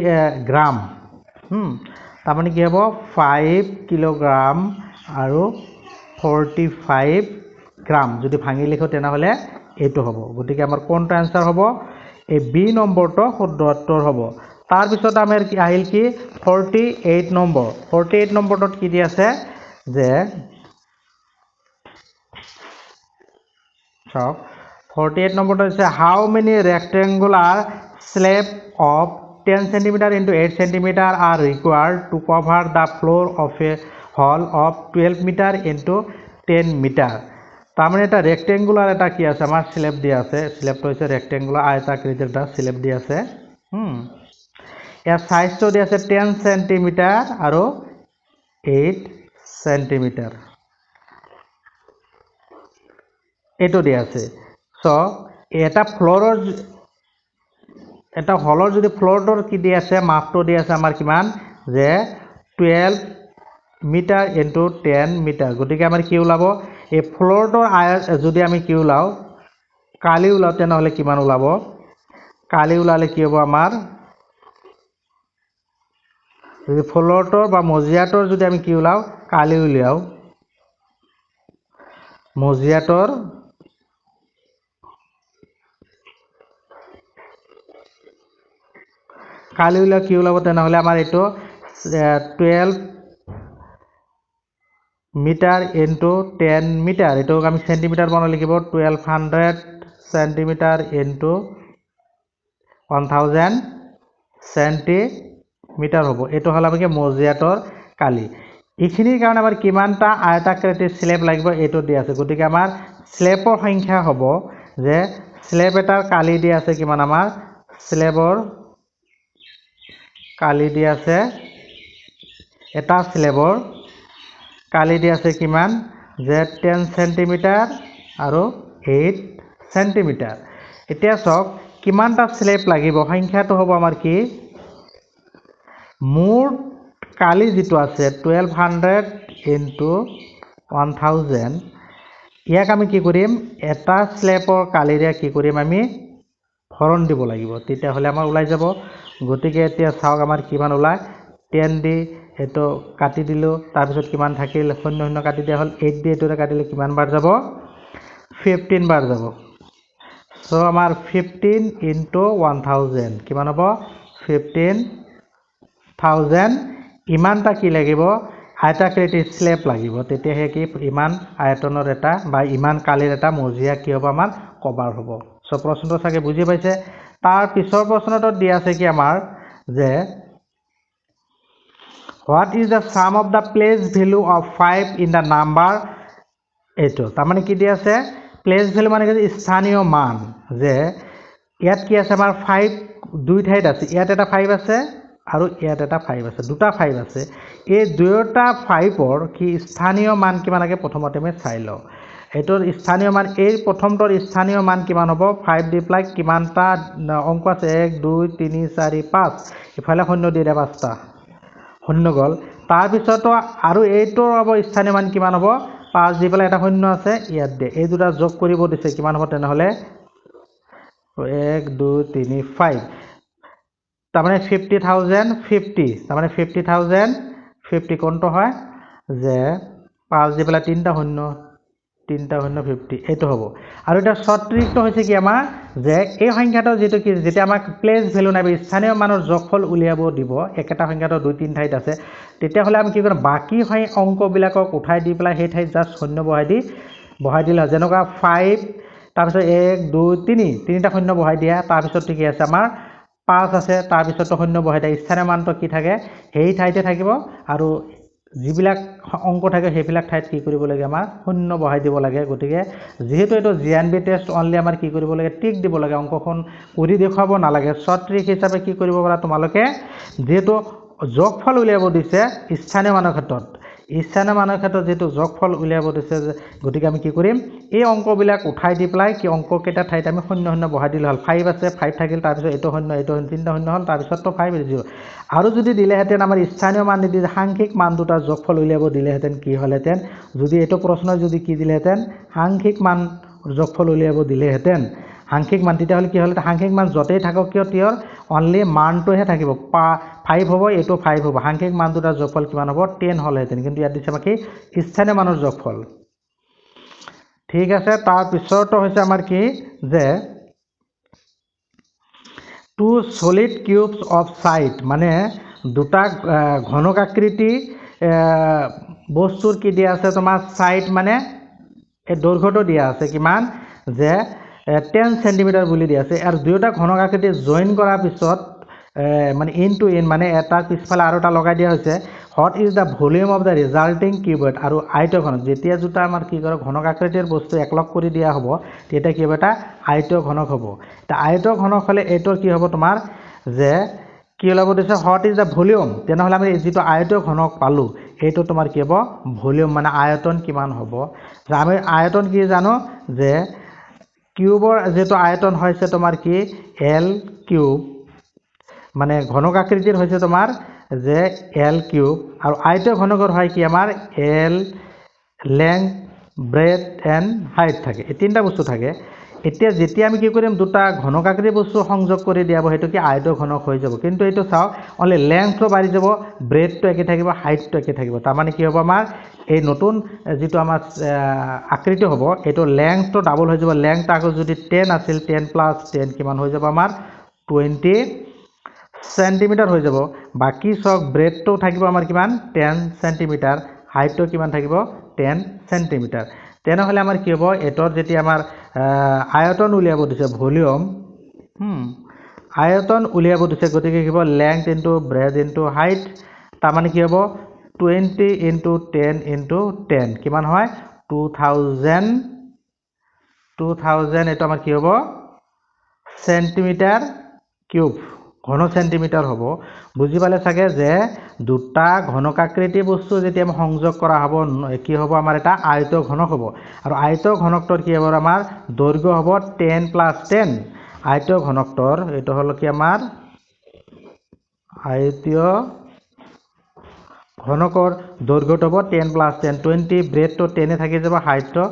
গ্ৰাম। তাৰমানে কি হ'ব 5 কিলোগ্ৰাম আৰু 45 গ্ৰাম যদি ভাঙি লিখোঁ তেনেহ'লে এইটো হ'ব। গতিকে আমাৰ কোনটো এনচাৰ হ'ব এই বি নম্বৰটো শুদ্ধ উত্তৰ হ'ব। তাৰপিছত আমাৰ আহিল কি 48 নম্বৰ। 48 নম্বৰটোত কি দি আছে যে চাওক 48 নম্বৰটো হৈছে how many rectangular slab of 10 cm into 8 cm are required to cover the floor of a hall of 12 meter into 10 meter। তাৰমানে এটা ৰেক্টেংগুলাৰ এটা কি আছে আমাৰ স্লেব দিয়া আছে, স্লেবটো হৈছে ৰেক্টেংগুলাৰ আয়তাকৃতিৰ এটা স্লেব দিয়া আছে। ইয়াৰ সাইজটো দিয়া আছে 10 cm আৰু 8 cm এইটো দিয়া আছে। চ' এটা ফ্ল'ৰৰ এটা হলৰ যদি ফ্ল'ৰটোৰ কি দি আছে মাপটো দি আছে আমাৰ কিমান যে 12 মিটাৰ ইনটু 10 মিটাৰ, গতিকে আমাৰ কি ওলাব এই ফ্ল'ৰটোৰ যদি আমি কি ওলাওঁ কালি ওলাওঁ তেনেহ'লে কিমান ওলাব, কালি ওলালে কি হ'ব আমাৰ যদি ফ্ল'ৰটোৰ বা মজিয়াটোৰ যদি আমি কি ওলাওঁ কালি উলিয়াওঁ মজিয়াটোৰ কালি উলিয়াওঁ কি ওলাব তেনেহ'লে আমাৰ এইটো 12 মিটাৰ ইনটু 10 মিটাৰ, এইটোক আমি চেণ্টিমিটাৰ বনাব লাগিব 1200 চেণ্টিমিটাৰ ইনটু 1000 চেণ্টিমিটাৰ হ'ব। এইটো হ'ল আমাৰ কি মজিয়াটোৰ কালি। এইখিনিৰ কাৰণে আমাৰ কিমানটা আয়তাকৃতিৰ স্লেব লাগিব এইটো দিয়া আছে, গতিকে আমাৰ স্লেবৰ সংখ্যা হ'ব যে স্লেব এটাৰ কালি দিয়া আছে কিমান আমাৰ স্লেবৰ কালি দিয়া আছে এটা স্লেবৰ কালি দিয়া আছে কিমান যে 10 চেণ্টিমিটাৰ আৰু 8 চেণ্টিমিটাৰ। এতিয়া চাওক কিমানটা স্লেব লাগিব সংখ্যাটো হ'ব আমাৰ কি মোৰ কালি যিটো আছে 1200 ইনটু 1000 ইয়াক আমি কি কৰিম এটা স্লেবৰ কালিৰে কি কৰিম আমি হৰণ দিব লাগিব, তেতিয়াহ'লে আমাৰ ওলাই যাব। গতিকে এতিয়া চাওক আমাৰ কিমান ওলায় 10 দি এইটো কাটি দিলোঁ, তাৰপিছত কিমান থাকিল শূন্য শূন্য কাটি দিয়া হ'ল 8 দি এইটোৰে কাটিলে কিমান বাৰ যাব 15 বাৰ যাব। চ' আমাৰ 15 ইনটু 1000 কিমান হ'ব 15,000 ইমানটা কি লাগিব আয়তাকৃতিৰ স্লেব লাগিব তেতিয়াহে কি ইমান আয়তনৰ এটা বা ইমান কালিৰ এটা মজিয়া কি হ'ব আমাৰ কভাৰ হ'ব সো প্ৰশ্নটো চাগে বুজি পাইছে তাৰ পিছৰ প্ৰশ্নটো দিয়া আছে কি আমাৰ যে what is the sum of the place value of 5 in the number 8 তাৰ মানে কি দিয়া আছে place value মানে কি স্থানীয় মান যে ইয়াত কি আছে আমাৰ 5 দুই ঠাইত আছে ইয়াত এটা 5 আছে আৰু ইয়াত এটা 5 আছে দুটা 5 আছে এই দুয়োটা 5ৰ কি স্থানীয় মান কিমান লাগে প্ৰথমতে আমি চাই লওঁ এটোৰ স্থানীয় মান এই প্ৰথমটোৰ স্থানীয় মান কিমান হ'ব 5 দি প্লাই কিমানটা অংক আছে 1 2 3 4 5 ইফালে শূন্য দি দিয়া পাঁচটা শূন্য গল তাৰ পিছত আৰু এইটোৰ হ'ব স্থানীয় মান কিমান হ'ব 5 দি প্লাই এটা শূন্য আছে ইয়াত দে এই দুটা যোগ কৰিব দিছে কিমান হ'ব তেনেহলে 1 2 3 5 তারমানে 50,050 তারমানে 50,050 কোনটো হয় যে 5 দি পেলা 3টা শূন্য 50 এইটো হ'ব আৰু এটা শৰ্ট ট্ৰিকটো হৈছে কি আমাৰ যে এই সংখ্যাটো যেটো কি যেটা আমাক প্লেস ভ্যালু নাই স্থানীয় মানৰ যোগফল উলিয়াব দিব একেটা সংখ্যাটো 2-3 ঠাইত আছে তেতিয়া হলে আমি কি কৰিম বাকি অংকবিলাকক উঠাই দি পেলা সেই ঠাইত জাস্ট শূন্য বহাই দিলে যেনেকুৱা 5 তাৰপিছত 1 2 3 তিনিটা শূন্য বহাই দিয়া তাৰপিছত কি আছে আমাৰ 5 আছে তাৰপিছত শূন্য বহাই দিয়া স্থানীয় মানটো কি থাকে সেই ঠাইতে থাকিব আৰু যিবিলাক অংক থাকে সেইবিলাক ঠাইত কি কৰিব লাগে আমাৰ শূন্য বহাই দিব লাগে গতিকে যেহেতু এটো জিএনবি টেষ্ট অনলি আমাৰ কি কৰিব লাগে টিক দিব লাগে অংকখন কৰি দেখাব নালাগে শৰ্ট ট্ৰিক হিচাপে কি কৰিব পাৰা তোমালোকে যেহেতু যোগফল উলিয়াব দিছে স্থানীয় মানৰ ক্ষেত্ৰত যেহেতু যোগফল উলিয়াব দিছে গতিকে আমি কি কৰিম এই অংকবিলাক উঠাই দি পেলাই কি অংক কেইটা ঠাইত আমি শূন্য শূন্য বহাই দিলে হল 5 আছে 5 থাকিল তাৰপিছত এইটো শূন্য তিনটা শূন্য হল তাৰপিছত তো 5 0 আৰু যদি দিলেহেতেন আমাৰ স্থানীয় মান দি সাংখ্যিক মান দুটা যোগফল উলিয়াব দিলেহেতেন কি হলহেতেন যদি এইটো প্ৰশ্ন যদি কি দিলেহেতেন সাংখ্যিক মান যোগফল উলিয়াব দিলেহেতেন সাংখ্যিক মান তেতিয়া হলে কি হল সাংখ্যিক মান যতেই থাকক কিয় তিয়ৰ অনলি মানটোহে থাকিব 5 হ'ব এটো 5 হ'ব সাংখ্যিক মান দুটা যোগফল কিমান হ'ব 10 হলহেতেন কিন্তু ইয়াত দিছে বাকি স্থানীয় মানৰ যোগফল ঠিক আছে তাৰ পিছৰটো হৈছে আমাৰ কি যে two solid cubes of side মানে দুটা ঘনকাকৃতি বস্তুৰ কি দিয়া আছে তোমাৰ সাইড মানে এই দৈৰ্ঘ্যটো দিয়া আছে কিমান যে 10 সেন্টিমিটাৰ বুলি দিয়া আছে আৰু দুটা ঘনকাকৃতি জয়েন কৰাৰ পিছত মানে ইন টু ইন মানে এটা পিছফালে আৰু এটা লগাই দিয়া হৈছে what is the volume of the resulting cuboid আৰু আয়তঘন যেতিয়া দুটা আমাৰ কি কৰে ঘনকাকৃতিৰ বস্তু একলগ কৰি দিয়া হ'ব তেতিয়া কি হ'ব এটা আয়তঘনক হ'ব তা আয়তঘনক হলে এটোৰ কি হ'ব তোমাৰ যে কি ওলাব দিছে what is the volume তেনেহলে আমি যেটো আয়তঘনক পালো এইটো তোমাৰ কি হ'ব ভলিউম মানে আয়তন কিমান হ'ব আমি আয়তন কি জানো যে কিউবৰ যেটো আয়তন হৈছে তোমাৰ কি l কিউব মানে ঘনকাকৃতিৰ হৈছে তোমাৰ যে l কিউব আৰু আয়তঘনকৰ হয় কি আমাৰ l length breadth and height থাকে এই তিনটা বস্তু থাকে এতিয়া যেতিয়া আমি কি কৰিম দুটা ঘনকাকৃতি বস্তু সংযোগ কৰি দিয়াব হেতু কি আয়তঘনক হৈ যাব কিন্তু এটো চাও অনলি লেংথটো বাঢ়ি যাব ব্ৰেথটো একে থাকিব হাইটটো একে থাকিব তাৰ মানে কি হ'ব আমাৰ এই নতুন যেটো আমাৰ আকৃতি হ'ব এটো লেংথটো ডাবল হৈ যাব লেংথ আগত যদি 10 আছিল 10 প্লাস 10 কিমান হৈ যাব আমাৰ 20 সেন্টিমিটাৰ হৈ যাব বাকি সব ব্ৰেথটো থাকিব আমাৰ কিমান 10 সেন্টিমিটাৰ হাইটটো কিমান থাকিব 10 সেন্টিমিটাৰ তেনেহলে আমাৰ কি হ'ব এটৰ যেতি আমাৰ আয়তন উলিয়াব দিছে ভলিউম আয়তন উলিয়াব দিছে গতিকে কি হ'ব length into breath into height তাৰ মানে কি হ'ব 20 ইনটু 10 ইনটু 10 কিমান হয় 2000 এটো আমাৰ কি হ'ব সেন্টিমিটার কিউব ঘন সেন্টিমিটার হ'ব বুজি পালে চাগে যে দুটা ঘনকাকৃতি বস্তু যেতিয়া আমি সংযোগ কৰা হ'ব কি হ'ব আমাৰ এটা আয়তঘনক হ'ব আৰু আয়তঘনকটোৰ কি হ'ব আমাৰ দৈৰ্ঘ্য হ'ব 10 প্লাস 10 আয়তঘনকটোৰ এটো হল কি আমাৰ আয়তীয় ঘনকৰ দৈৰ্ঘ্যটো হ'ব 10 প্লাস 10 20 ব্ৰেথটো 10 এ থাকি যাব হাইটটো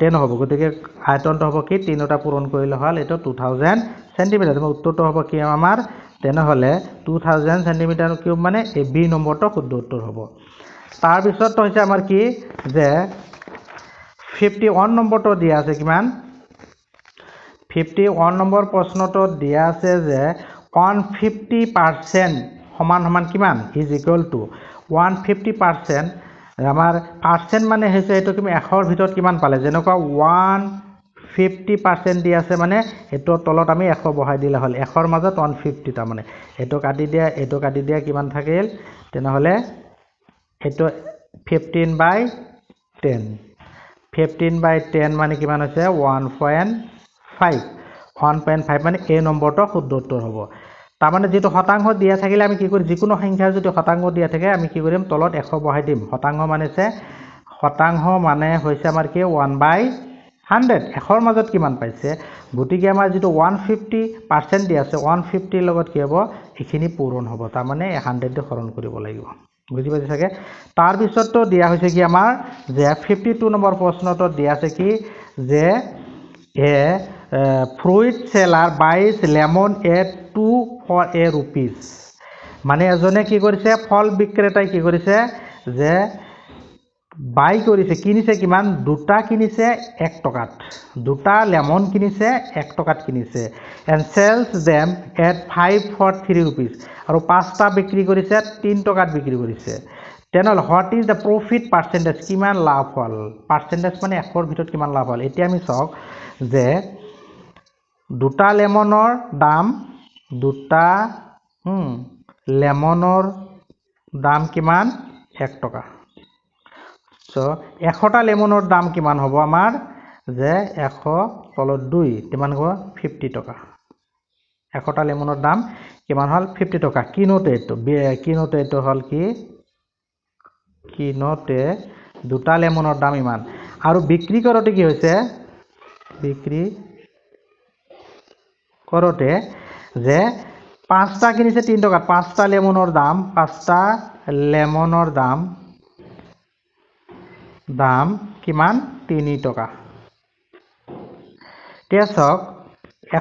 10 হ'ব গতিকে আয়তনটো হ'ব কি তিনটা পূৰণ কৰিলে হল এটো 2000 সেন্টিমিটাৰ এবং উত্তৰটো হ'ব কি আমাৰ তেনেহলে 2000 সেন্টিমিটাৰ কিউব মানে এই বি নম্বৰটো শুদ্ধ উত্তৰ হ'ব তাৰ পিছত হৈছে আমাৰ কি যে 51 নম্বৰটো দিয়া আছে কিমান 51 নম্বৰ প্ৰশ্নটো দিয়া আছে যে 150% সমান সমান কিমান ইজ ইকুৱেল টু 150% আমাৰ পাৰ্চেণ্ট মানে হৈছে এইটো তুমি 100ৰ ভিতৰত কিমান পালে যেনেকুৱা 150% দি আছে মানে এইটো তলত আমি 100 বহাই দিলে হ'ল 100ৰ মাজত 150 তাৰ মানে এইটো কাটি দিয়া কিমান থাকিল তেনেহলে এইটো 15/10 15/10 মানে কিমান হৈছে 1.5 মানে এই নম্বৰটো শুদ্ধ উত্তৰ হ'ব তাৰ মানে যেটো শতাংশ দিয়া থাকিলে আমি কি কৰিম যিকোনো সংখ্যাৰ যদি শতাংশ দিয়া থাকে আমি কি কৰিম তলত 100 বহাই দিম শতাংশ মানে হৈছে আমাৰ কি 1/100 100ৰ মাজত কিমান পাইছে গতিকে আমাৰ যেটো 150% দিয়া আছে 150 ৰ লগত কি হ'ব এখিনি পূৰণ হ'ব তাৰ মানে 100 দি হৰণ কৰিব লাগিব বুজি পাইছে চাগে তাৰ পিছতটো দিয়া হৈছে কি আমাৰ যে 52 নম্বৰ প্ৰশ্নটো দিয়া আছে কি যে fruit seller buys lemon at 2 for a rupees মানে এজনে কি কৰিছে ফল বিক্ৰেতাই কি কৰিছে যে বাই কৰিছে কিনিছে কিমান দুটা কিনিছে 1 টকাত দুটা লেমন কিনিছে 1 টকাত কিনিছে and sells them at 5 for 3 rupees আৰু পাঁচটা বিক্ৰী কৰিছে 3 টকাত বিক্ৰী কৰিছে তেনেহলে what is the profit percentage কিমান লাভ হল পাৰ্সেন্টেজ মানে 100ৰ ভিতৰত কিমান লাভ হল এতিয়া আমি চাওক যে দুটা লেমনৰ দাম কিমান 1 টকা সো 100টা লেমনৰ দাম কিমান হ'ব আমাৰ যে 100 তলত 2 কিমান হ'ব 50 টকা 100টা লেমনৰ দাম কিমান হল 50 টকা কিনোতে এইটো হল কি কিনোতে দুটা লেমনৰ দাম ইমান আৰু বিক্ৰী কৰোতে কি হৈছে বিক্ৰী কৰোতে যে পাঁচটা কিনিছে 3 টকা পাঁচটা লেমনৰ দাম কিমান 3 টকা এতিয়া চাওক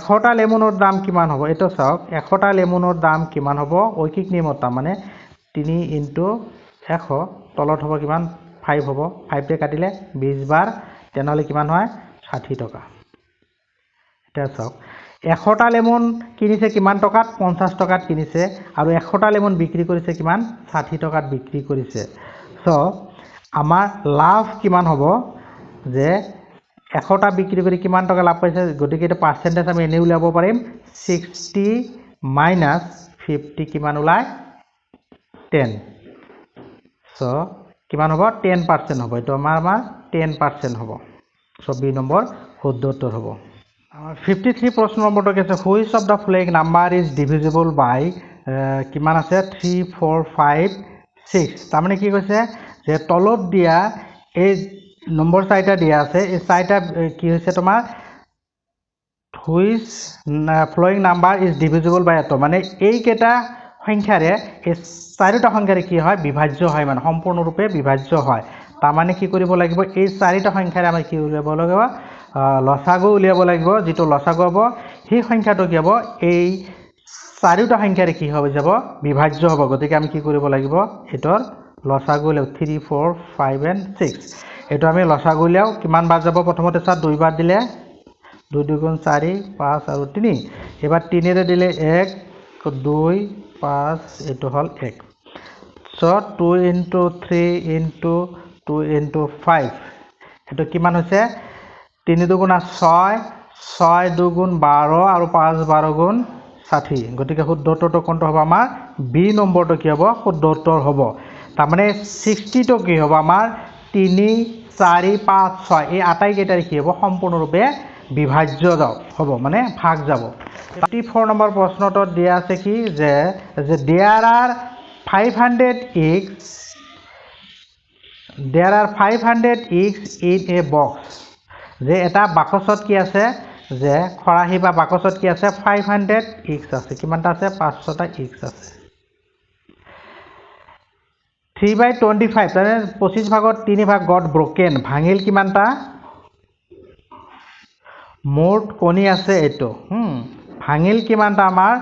100টা লেমনৰ দাম কিমান হ'ব এটো চাওক 100টা লেমনৰ দাম কিমান হ'ব ঐকিক নিয়মত মানে 3 * 100 তলত হ'ব কিমান 5 হ'ব 5 তে কাটিলে 20 বাৰ তেনেহলে কিমান হয় 60 টকা এটা চাওক 100টা লেমন কিনিছে কিমান টকাত 50 টকাত কিনিছে আৰু 100টা লেমন বিক্ৰী কৰিছে কিমান 60 টকাত বিক্ৰী কৰিছে সো আমাৰ লাভ কিমান হ'ব যে 100টা বিক্ৰী কৰি কিমান টকা লাভ পাইছে গতিকে এটা পাৰ্সেন্টেজ আমি এনে উলিয়াব পাৰিম 60 - 50 কিমান ওলাই 10 সো কিমান হ'ব 10% হ'ব এটো আমাৰ 10% হ'ব সো বি নম্বৰ শুদ্ধ উত্তৰ হ'ব 53 প্ৰশ্ন নম্বৰটো আছে which of the following number is divisible by কিমান আছে 3 4 5 6 তাৰ মানে কি কৈছে যে তলত দিয়া এই নম্বৰ চাৰিটা দিয়া আছে এই চাৰিটা কি হৈছে তোমাৰ which following number is divisible by এটো মানে এই কেটা সংখ্যাৰে এই চাৰিটা সংখ্যাৰে কি হয় বিভাজ্য হয় মানে সম্পূৰ্ণৰূপে বিভাজ্য হয় তাৰ মানে কি কৰিব লাগিব এই চাৰিটা সংখ্যাৰে আমি কি উলিয়াব লাগিব লসাগু উলিয়াব লাগিব যেটো লসাগু হ'ব সেই সংখ্যাটো কি হ'ব এই চাৰিটা সংখ্যাৰে কি হ'ব যাব বিভাজ্য হ'ব গতিকে আমি কি কৰিব লাগিব এটোৰ লসাগু 3 4 5 and 6 এটো আমি লসাগু উলিয়াও কিমান বাৰ যাব প্ৰথমতে চাৰ দুই বাৰ দিলে 2 2 গুণ 4 5 আৰু 3 এবাৰ 3 ৰে দিলে 1 2 5 এটো হল 1 সো 2 * 3 * 2 * 5 এটো কিমান হৈছে 3 2 গুণ 6 6 2 গুণ 12 আৰু 5 12 গুণ 60 গতিকে শুদ্ধ উত্তৰটো কোনটো হ'ব আমাৰ বি নম্বৰটো কি হ'ব শুদ্ধ উত্তৰ হ'ব তাৰ মানে 60 টো কি হ'ব আমাৰ 3 4 5 6 এই আটাই কেইটাৰ কি হ'ব সম্পূৰ্ণৰূপে বিভাজ্য হ'ব মানে ভাগ যাব 34 নম্বৰ প্ৰশ্নটো দিয়া আছে কি যে there are 500 eggs in a box যে এটা বাকচত কি আছে যে খৰাহি বা বাকচত কি আছে 500 eggs আছে কিমানটা আছে 500টা eggs আছে 3/25 মানে 25 ভাগত 3 ভাগ got broken ভাঙিল কিমানটা মোট কণী আছে এটো ভাঙিল কিমানটা আমাৰ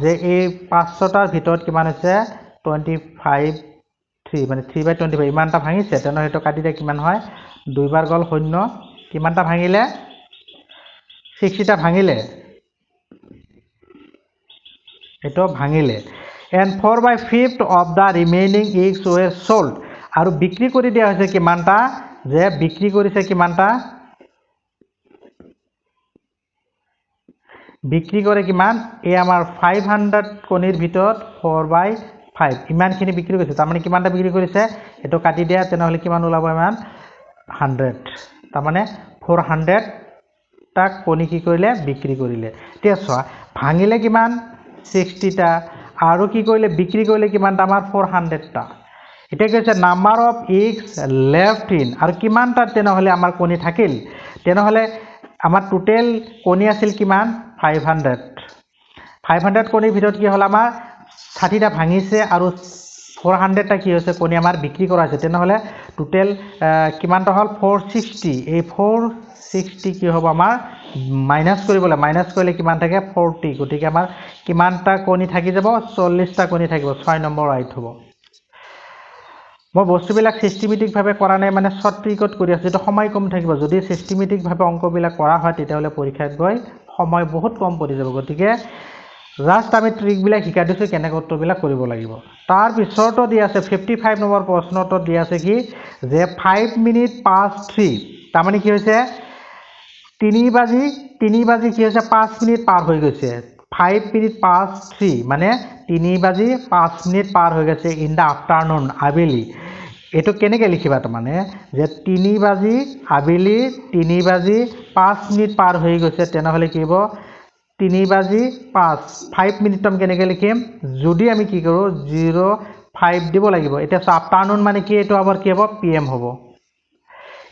যে এই 500টাৰ ভিতৰত কিমান আছে 25 3 মানে 3/25 ইমানটা ভাঙিছে তেনে হেটো কাটি দে কিমান হয় দুই বাৰ গল শূন্য কিমানটা ভাঙিলে 60টা ভাঙিলে এটো ভাঙিলে and 4/5 of the remaining eggs were sold আৰু বিক্ৰী কৰি দিয়া হৈছে কিমানটা যে বিক্ৰী কৰিছে কিমানটা বিক্ৰী কৰে কিমান এই আমাৰ 500 কণীৰ ভিতৰত 4/5 ইমানখিনি বিক্ৰী কৰিছে তাৰ মানে কিমানটা বিক্ৰী কৰিছে এটো কাটি দিয়া তেনেহলে কিমান ওলাব ইমান 100 তাৰ মানে 400 টা কণী কি কৰিলে বিক্ৰী কৰিলে এতিয়া চোৱা ভাঙিলে কিমান 60 টা আৰু কি কৰিলে বিক্ৰী কৰিলে কিমানটা আমাৰ 400 টা এটা কৈছে number of eggs left in আৰু কিমানটা তেনেহলে আমাৰ কণী থাকিল তেনেহলে আমাৰ টোটাল কণী আছিল কিমান 500 কণীৰ ভিতৰত কি হল আমাৰ 60 টা ভাঙিছে আৰু 400 টা কি হৈছে কণী আমাৰ বিক্ৰী কৰা হৈছে তেনেহলে টোটাল কিমানটা হল 460 এই 460 কি হ'ব আমাৰ মাইনাস কৰিবলৈ মাইনাস কৰিলে কিমান থাকে 40 গতিকে আমাৰ কিমানটা কণী থাকি যাব 40 টা কণী থাকিব 6 নম্বৰ ৰাইট হ'ব মই বস্তুবিলাক সিস্টেমেটিক ভাবে কৰা নাই মানে শৰ্ট ট্ৰিকত কৰি আছে যেটো সময় কম থাকিব যদি সিস্টেমেটিক ভাবে অংকবিলাক কৰা হয় তেতিয়াহলে পৰীক্ষাত গৈ সময় বহুত কম পৰি যাব গতিকে জাস্ট আমি ট্ৰিকবিলাক শিকাই দিছো কেনেকৈ উত্তৰবিলাক কৰিব লাগিব তাৰ পিছৰটো দি আছে 55 নম্বৰ প্ৰশ্নটো দি আছে কি যে 5 মিনিট past 3 তাৰ মানে কি হৈছে 3 বাজি কি হৈছে 5 মিনিট পাৰ হৈ গৈছে 5 মিনিট past 3 মানে 3 বাজি 5 মিনিট পাৰ হৈ গৈছে ইন দা আফটাৰনুন আবেলি এটো কেনেকৈ লিখিবা তো মানে যে 3 বাজি আবেলি 3 বাজি 5 মিনিট পাৰ হৈ গৈছে তেনেহলে কি হ'ব 3 বাজি 5 মিনিট টাইম কেনেকৈ লিখিম যদি আমি কি কৰো 05 দিব লাগিব এটা আফটাৰনুন মানে কি এটো আবার কি হ'ব পিএম হ'ব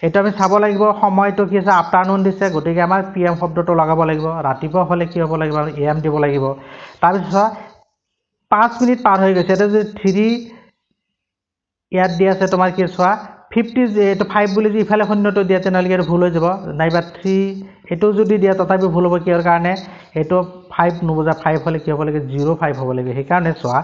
এটা আমি চাব লাগিব সময়টো কি আছে আফটাৰনুন দিছে গতিকে আমাৰ পিএম শব্দটো লগাব লাগিব ৰাতিপুৱা হলে কি হ'ব লাগিব এএম দিব লাগিব তাৰ পিছত 5 মিনিট পাৰ হৈ গৈছে এটা যদি 3 ইয়াত দি আছে তোমাৰ কি চোৱা 50 এটো 5 বুলি যে ইফালে শূন্যটো দিয়া তেনেহলে কি ভুল হৈ যাব নাইবা 3 এটো যদি দিয়া তথাপি ভুল হ'ব কিহৰ কাৰণে এটো 5 নুবুজা 5 হলে কি হ'ব লাগে 05 হ'ব লাগে সেই কাৰণে চোৱা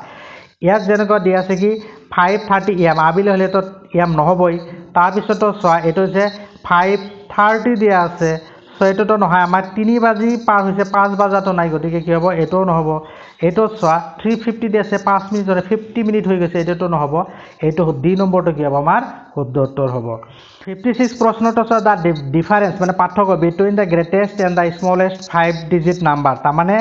ইয়াত যেনেকৈ দি আছে কি 5:30 এম আবেলি হলে তো এম নহবই তাৰ পিছতো চোৱা এটো যে 5:30 দিয়া আছে সো এটোতো নহয় আমাৰ 3 বাজি পাৰ হৈছে 5 বাজাটো নাই গতিকে কি হ'ব এটো নহব এটো চোৱা 3:50 দি আছে 5 মিনিট ধৰে 50 মিনিট হৈ গৈছে এটোতো নহব এটো ডি নম্বৰটো কি হ'ব আমাৰ শুদ্ধ উত্তৰ হ'ব 56 প্ৰশ্নটো চোৱা দা ডিফাৰেন্স মানে পাৰ্থক্য between the greatest and the smallest 5 digit number তাৰ মানে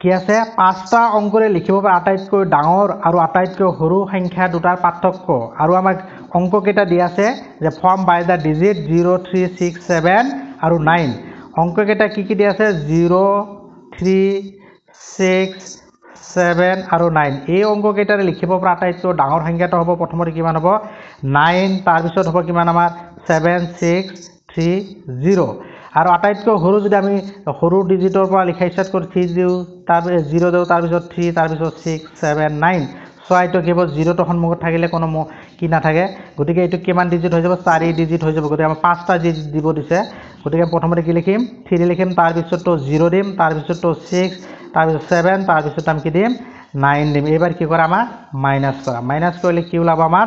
কি আছে পাঁচটা অংকৰে লিখিব পৰা আটাইতকৈ ডাঙৰ আৰু আটাইতকৈ সৰু সংখ্যা দুটাৰ পাৰ্থক্য আৰু আমাক অংক কেইটা দি আছে যে ফৰ্ম বাই দা ডিজিট 0 3 6 7 আৰু 9 অংক কেইটা কি দি আছে 0 3 6 7 আৰু 9 এই অংক কেইটাৰে লিখিব পৰা আটাইতকৈ ডাঙৰ সংখ্যাটো হ'ব প্ৰথমতে কিমান হ'ব 9 তাৰ পিছত হ'ব কিমান আমাৰ 7 6 3 0 আৰু আটাইতকৈ সৰু যদি আমি সৰু ডিজিটৰ পৰা লিখা ষ্টাৰ্ট কৰো 3 দিও তাৰ 0 দিও তাৰ পিছত 3 তাৰ পিছত 6 7 9 ছয়টো কি হ'ব 0 টো সন্মুখত থাকিলে কোনো কি নাথাকে গতিকে এটো কিমান ডিজিট হৈ যাব 4 ডিজিট হৈ যাব গতিকে আমাৰ 5টা ডিজিট দিব দিছে গতিকে প্ৰথমতে কি লিখিম 3 লিখিম তাৰ পিছতটো 0 দিম তাৰ পিছতটো 6 তাৰ পিছত 7 তাৰ পিছত আমি কি দিম 9 দিম এবাৰ কি কৰা আমাৰ মাইনাস কৰিলে কি ওলাব আমাৰ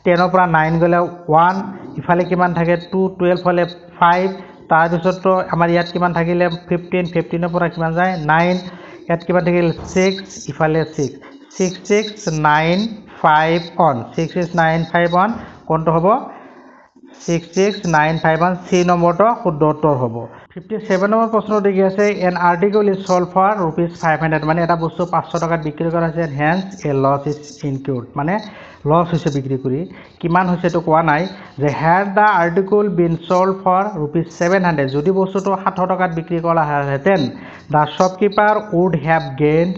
10 ৰ পৰা 9 গলে 1 ইফালে কিমান থাকে 2 12 হলে 5 তাৰ পিছতটো আমাৰ ইয়াত কিমান থাকিলে 15 15 ৰ পৰা কিমান যায় 9 ইয়াত কিমান থাকিল 6 ইফালে 6 6 6 9 5 on 6 6 9 5 on কোনটো হ'ব 6 6 9 5 on সি নম্বৰটো শুদ্ধ উত্তৰ হ'ব 57 নম্বৰ প্ৰশ্ন দেখি আছে an article is sold for ₹500 মানে এটা বস্তু 500 টকাত বিক্ৰী কৰা হৈছে hence a loss is incurred মানে লস হৈছে বিক্ৰী কৰি কিমান হৈছে তো কোৱা নাই যে had the article been sold for ₹700 যদি বস্তুটো 700 টকাত বিক্ৰী কৰা হেতেন the shopkeeper would have gained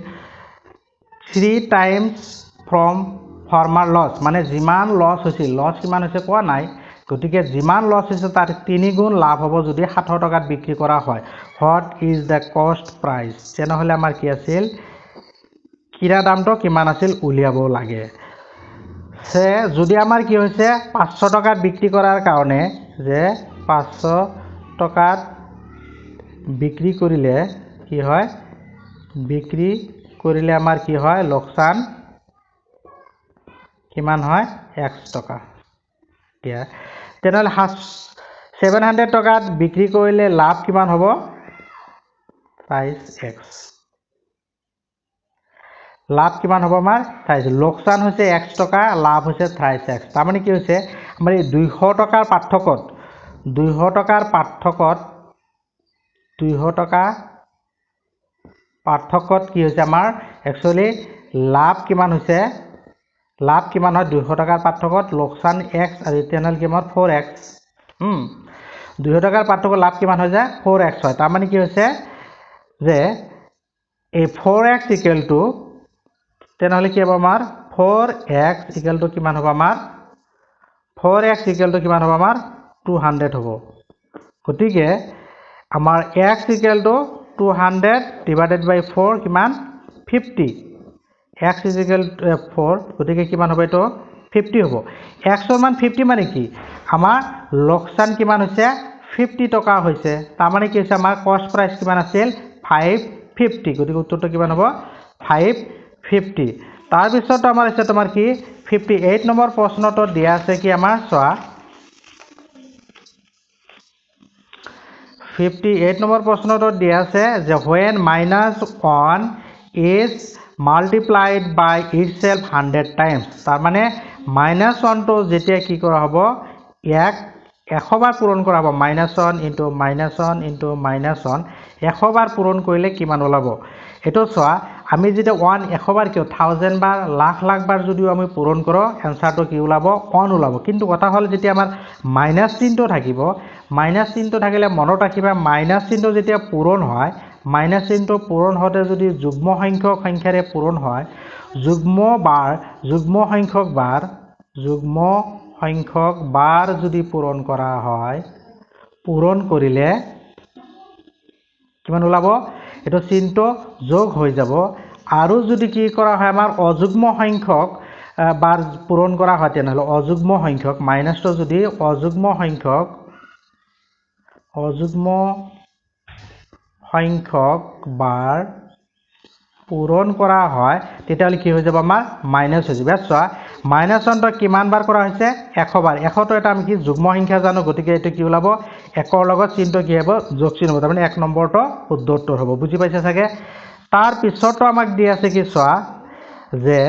3 times from former loss মানে যিমান লস হৈছিল লস কিমান হৈছে কোৱা নাই গতিকে যিমান লস হৈছে তাৰ 3 গুণ লাভ হ'ব যদি 700 টকাত বিক্ৰী কৰা হয় what is the cost price তেনেহলে আমাৰ কি আছিল কিনা দামটো কিমান আছিল উলিয়াব লাগে সে যদি আমাৰ কি হৈছে 500 টকাত বিক্ৰী কৰাৰ কাৰণে যে 500 টকাত বিক্ৰী কৰিলে কি হয় বিক্ৰী কৰিলে আমাৰ কি হয় লোকসান কিমান হয় 100 টকা দিয়া তেনেহলে 700 টকাত বিক্ৰী কৰিলে লাভ কিমান হ'ব প্ৰাইস x লাভ কিমান হ'ব আমাৰ 23 লোকচান হৈছে x টকা লাভ হৈছে 23x তাৰ মানে কি হৈছে আমাৰ এই 200 টকাৰ পাৰ্থক্যত 200 টকাৰ পাৰ্থক্যত কি হৈছে আমাৰ একচুয়ালি লাভ কিমান হয় 200 টকাৰ পাৰ্থক্যত লোকচান x আৰু ইটাৰনাল কিমান 4x 200 টকাৰ পাৰ্থক্যত লাভ কিমান হৈ যায় 4x হয় তাৰ মানে কি হৈছে যে এই 4x ইকুৱেল টু তেনেহলে কি হ'ব আমাৰ 4x ইকুৱেল টু কিমান হ'ব আমাৰ 4x ইকুৱেল টু কিমান হ'ব আমাৰ 200 হ'ব গতিকে আমাৰ x ইকুৱেল টু 200 ডিভাইডেড বাই 4 কিমান 50 x is equal to 4 গতিকে কিমান হ'ব এটো 50 হ'ব x ৰ মান 50 মানে কি আমাৰ লোকচান কিমান হৈছে 50 টকা হৈছে তাৰ মানে কি হৈছে আমাৰ কষ্ট প্ৰাইস কিমান আছিল 550 গতিকে উত্তৰটো কিমান হ'ব 550 তাৰ পিছত আমাৰ আছে তোমাৰ কি 58 নম্বৰ প্ৰশ্নটো দিয়া আছে কি আমাৰ চোৱা 58 নম্বৰ প্ৰশ্নটো দিয়া আছে যে when -1 is multiplied by itself 100 times তাৰ মানে -1 টো যেতিয়া কি কৰা হ'ব এক 100 বাৰ পূৰণ কৰা হ'ব -1 into -1 into -1 100 বাৰ পূৰণ কৰিলে কিমান ওলাব এটো চোৱা আমি যেতিয়া 1 100 বাৰ কিয় 1000 বাৰ লাখ লাখ বাৰ যদিও আমি পূৰণ কৰো এনসাৰটো কি ওলাব 1 ওলাব কিন্তু কথা হ'ল যেতিয়া আমাৰ মাইনাস চিহ্নটো থাকিব মাইনাস চিহ্নটো থাকিলে মনত ৰাখিবা মাইনাস চিহ্নটো যেতিয়া পূৰণ হয় মাইনাস চিহ্নটো পূৰণ হতে যদি যুগ্ম সংখ্যাৰে পূৰণ হয় যুগ্ম সংখ্যক বাৰ যদি পূৰণ কৰা হয় পূৰণ কৰিলে কিমান ওলাব এটো চিহ্নটো যোগ হৈ যাব আৰু যদি কি কৰা হয় আমাৰ অযুগ্ম সংখ্যক বাৰ পূৰণ কৰা হয় তেনেহলে অযুগ্ম সংখ্যক মাইনাসটো যদি অযুগ্ম সংখ্যক বাৰ পূৰণ কৰা হয় তেতিয়াহলে কি হৈ যাব আমাৰ মাইনাস হৈ যাব চোৱা -1 টো কিমান বাৰ কৰা হৈছে 100 বাৰ 100 টো এটা আমি কি যুগ্ম সংখ্যা জানো গতিকে এটো কি ওলাব 1 ৰ লগত চিহ্নটো কি হ'ব যোগ চিহ্ন হ'ব মানে 1 নম্বৰটো শুদ্ধ উত্তৰ হ'ব বুজি পাইছা চাগে তাৰ পিছতো আমাক দি আছে কি চোৱা যে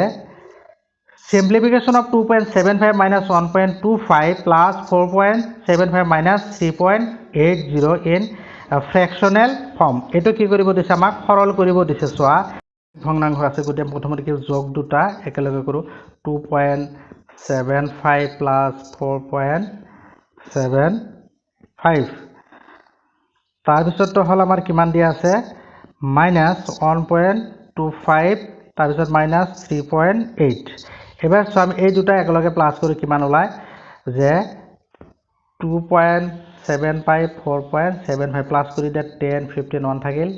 simplification of 2.75 minus 1.25 plus 4.75 minus 3.80 in fractional form এটো কি কৰিব দিছে আমাক সৰল কৰিব দিছে চোৱা ভগ্নাংশ আছে গতিকে প্ৰথমতে কি যোগ দুটা একেলগে কৰো 2.75 plus 4.75 তাৰ পিছতো হল আমাৰ কিমান দিয়া আছে minus 1.25 তাৰ পিছত minus 3.8 এবাৰ সম এই দুটা একেলগে প্লাস কৰি কিমান ওলাই যে 2.75 4.75 প্লাস কৰি দে 10 15 1 থাকিল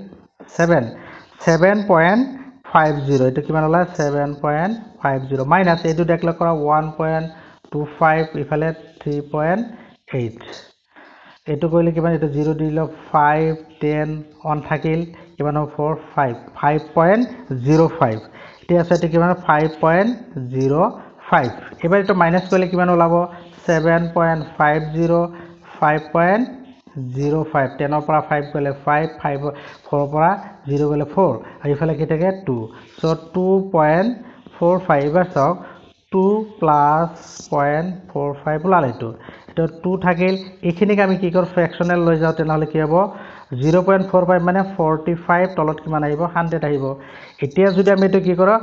7.50 এটো কিমান ওলাই 7.50 মাইনাস এই দুটা একেলগে কৰা 1.25 ইফালে 3.8 এটো কইলে কিমান এটো 0 দিলে 5 10 1 থাকিল কিমান 4 5.05 এতিয়া আছে এটো কিমান 5.05 এবাৰ এটো মাইনাস কৰিলে কিমান ওলাব 7.50 5.05 10 ৰ পৰা 5 গলে 5 5 4 পৰা 0 গলে 4 আৰু ইফালে কি থাকে 2 সো 2.45 এবাৰ চাওক 2 plus 0.45 ওলালে এটো 2 থাকিল এখিনিক আমি কি কৰো ফ্ৰেকশনাল লৈ যাও তেনেহলে কি হ'ব 0.45 মানে 45 তলত কিমান আহিব 100 আহিব এতিয়া যদি আমি এটো কি কৰো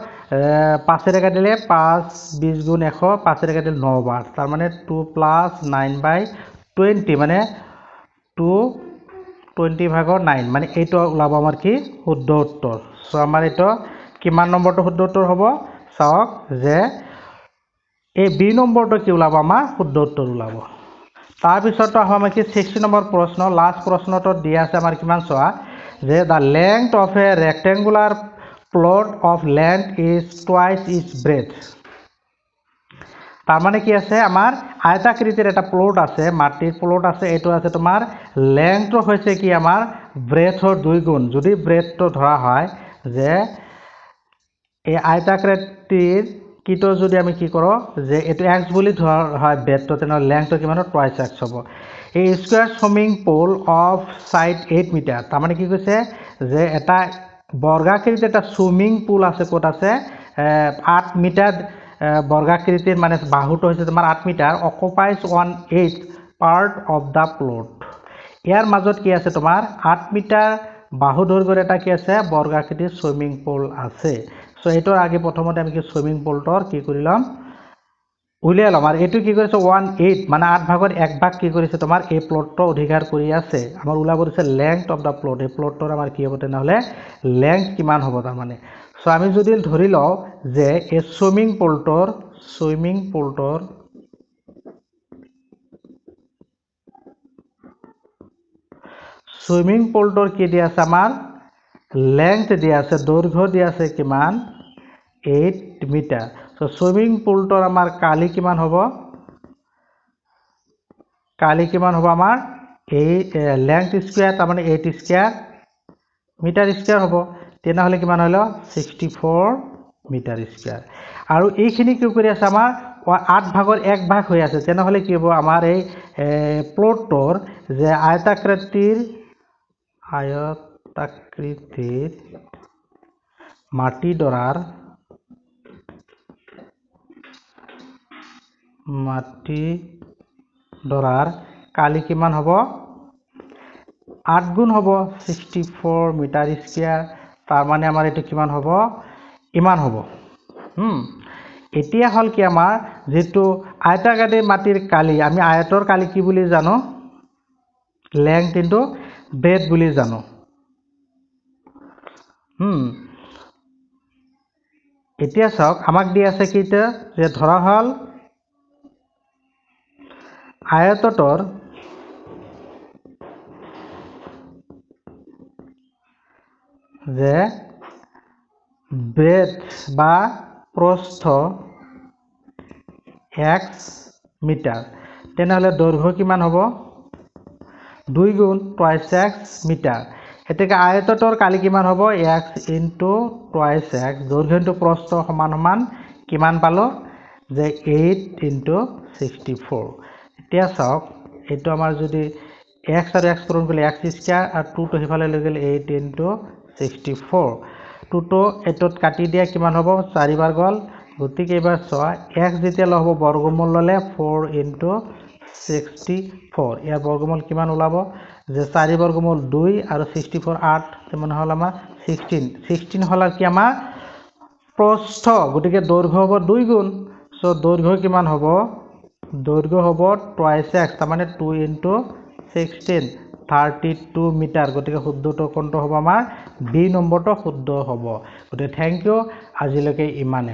5 এর কাটিলে 5 20 গুণ 100 5 এর কাটিলে 9 বার তার মানে 2 plus 9/20 মানে 220 ভাগৰ 9 মানে এইটো ওলাব আমাৰ কি শুদ্ধ উত্তৰ সো আমাৰ এটো কিমান নম্বৰটো শুদ্ধ উত্তৰ হ'ব চাওক যে এই বি নম্বৰটো কি ওলাব আমাৰ শুদ্ধ উত্তৰ ওলাব তাৰ পিছতো আমাৰ কি 60 নম্বৰ প্ৰশ্ন লাষ্ট প্ৰশ্নটো দিয়া আছে আমাৰ কিমান চোৱা যে the length of a rectangular plot of land is twice its breadth তাৰ মানে কি আছে আমাৰ আয়তাকৃতিৰ এটা প্লট আছে মাটিৰ প্লট আছে এটো আছে তোমাৰ লেংথটো হৈছে কি আমাৰ ব্ৰেথৰ 2 গুণ যদি ব্ৰেথটো ধৰা হয় যে এই আয়তাকৃতিৰ কিটো যদি আমি কি কৰো যে এটো x বুলি ধৰা হয় ব্ৰেথটো তেনে লেংথটো কিমান টুৱাইস x হ'ব এই square swimming pool of side 8 metre তাৰ মানে কি কৈছে যে এটা বৰ্গাকৃতিৰ এটা সুইমিং পুল আছে ক'ত আছে 8 মিটাৰ বৰ্গাকৃতিৰ মানে বাহুটো হৈছে তোমাৰ 8 metre occupies 1/8 part of the plot ইয়াৰ মাজত কি আছে তোমাৰ 8 মিটাৰ বাহু দৈৰ্ঘ্যৰ এটা কি আছে বৰ্গাকৃতিৰ সুইমিং পুল আছে সো এটোৰ আগে প্ৰথমতে আমি কি সুইমিং পুলটোৰ কি কৰিলাম উলিয়াই লম আৰ এটো কি কৰিছে 1/8 মানে 8 ভাগৰ 1 ভাগ কি কৰিছে তোমাৰ এই প্লটটো অধিকাৰ কৰি আছে আমাৰ উলা কৰিছে লেংথ অফ দা প্লট এই প্লটটোৰ আমাৰ কি হ'ব তেনেহলে লেংথ কিমান হ'ব তাৰ মানে সো আমি যদি ধৰি লও যে এই সুইমিং পুলটোৰ কি দিয়া আছে আমাৰ লেংথ দিয়া আছে দৈৰ্ঘ্য দিয়া আছে কিমান 8 মিটাৰ সো সুইমিং পুলটোৰ আমাৰ কালি কিমান হ'ব আমাৰ এই লেংথ স্কয়াৰ তাৰ মানে 8 স্কয়াৰ মিটাৰ স্কয়াৰ হ'ব তেনেহলে কিমান হলো 64 মিটাৰ স্কয়াৰ আৰু এইখিনি কি কৰি আছে আমাৰ 8 ভাগৰ 1 ভাগ হৈ আছে তেনেহলে কি হ'ব আমাৰ এই প্লটটোৰ যে আয়তাকৃতিৰ মাটিডৰাৰ কালি কিমান হ'ব 8 গুণ হ'ব 64 মিটাৰ স্কয়াৰ তাৰ মানে আমাৰ এটো কিমান হ'ব ইমান হ'ব এতিয়া হল কি আমাৰ যেটো আয়তাকৃতিৰ মাটিৰ কালি আমি আয়তৰ কালি কি বুলি জানো লেংথ ইনটু ব্ৰেডথ বুলি জানো এতিয়া চাওক আমাক দি আছে কি যে ধৰা হল আয়তটোৰ যে ব্ৰেডথ বা প্ৰস্থ x মিটাৰ তেনেহলে দৈৰ্ঘ্য কিমান হ'ব 2 গুণ twice x মিটাৰ এতেকে আয়তটোৰ কালি কিমান হ'ব x into twice x দৈৰ্ঘ্য into প্ৰস্থ সমান সমান কিমান পালো যে 8 into 64 এতিয়া চাওক এটো আমাৰ যদি x আৰু x পূৰণ কৰিলে x স্কয়াৰ আৰু 2 টো হিফালে লৈ গলে 8 into 64 2 টো এটোত কাটি দিয়া কিমান হ'ব 4 বাৰ গল গতিকে এবাৰ চোৱা x যেতিয়া লব বৰ্গমূল ললে 4 into 64 ইয়াৰ বৰ্গমূল কিমান ওলাব যে 4 বৰ্গমূল 2 আৰু 64 8 তেমন হল আমাৰ 16 হল কি আমাৰ প্ৰস্থ গতিকে দৈৰ্ঘ্য হ'ব 2 গুণ সো দৈৰ্ঘ্য কিমান হ'ব দৈৰ্ঘ্য হ'ব twice x তাৰ মানে 2 into 16 32 মিটাৰ গতিকে শুদ্ধটো কোনটো হ'ব আমাৰ বি নম্বৰটো শুদ্ধ হ'ব গতিকে থ্যাংক ইউ আজিলৈকে ইমানে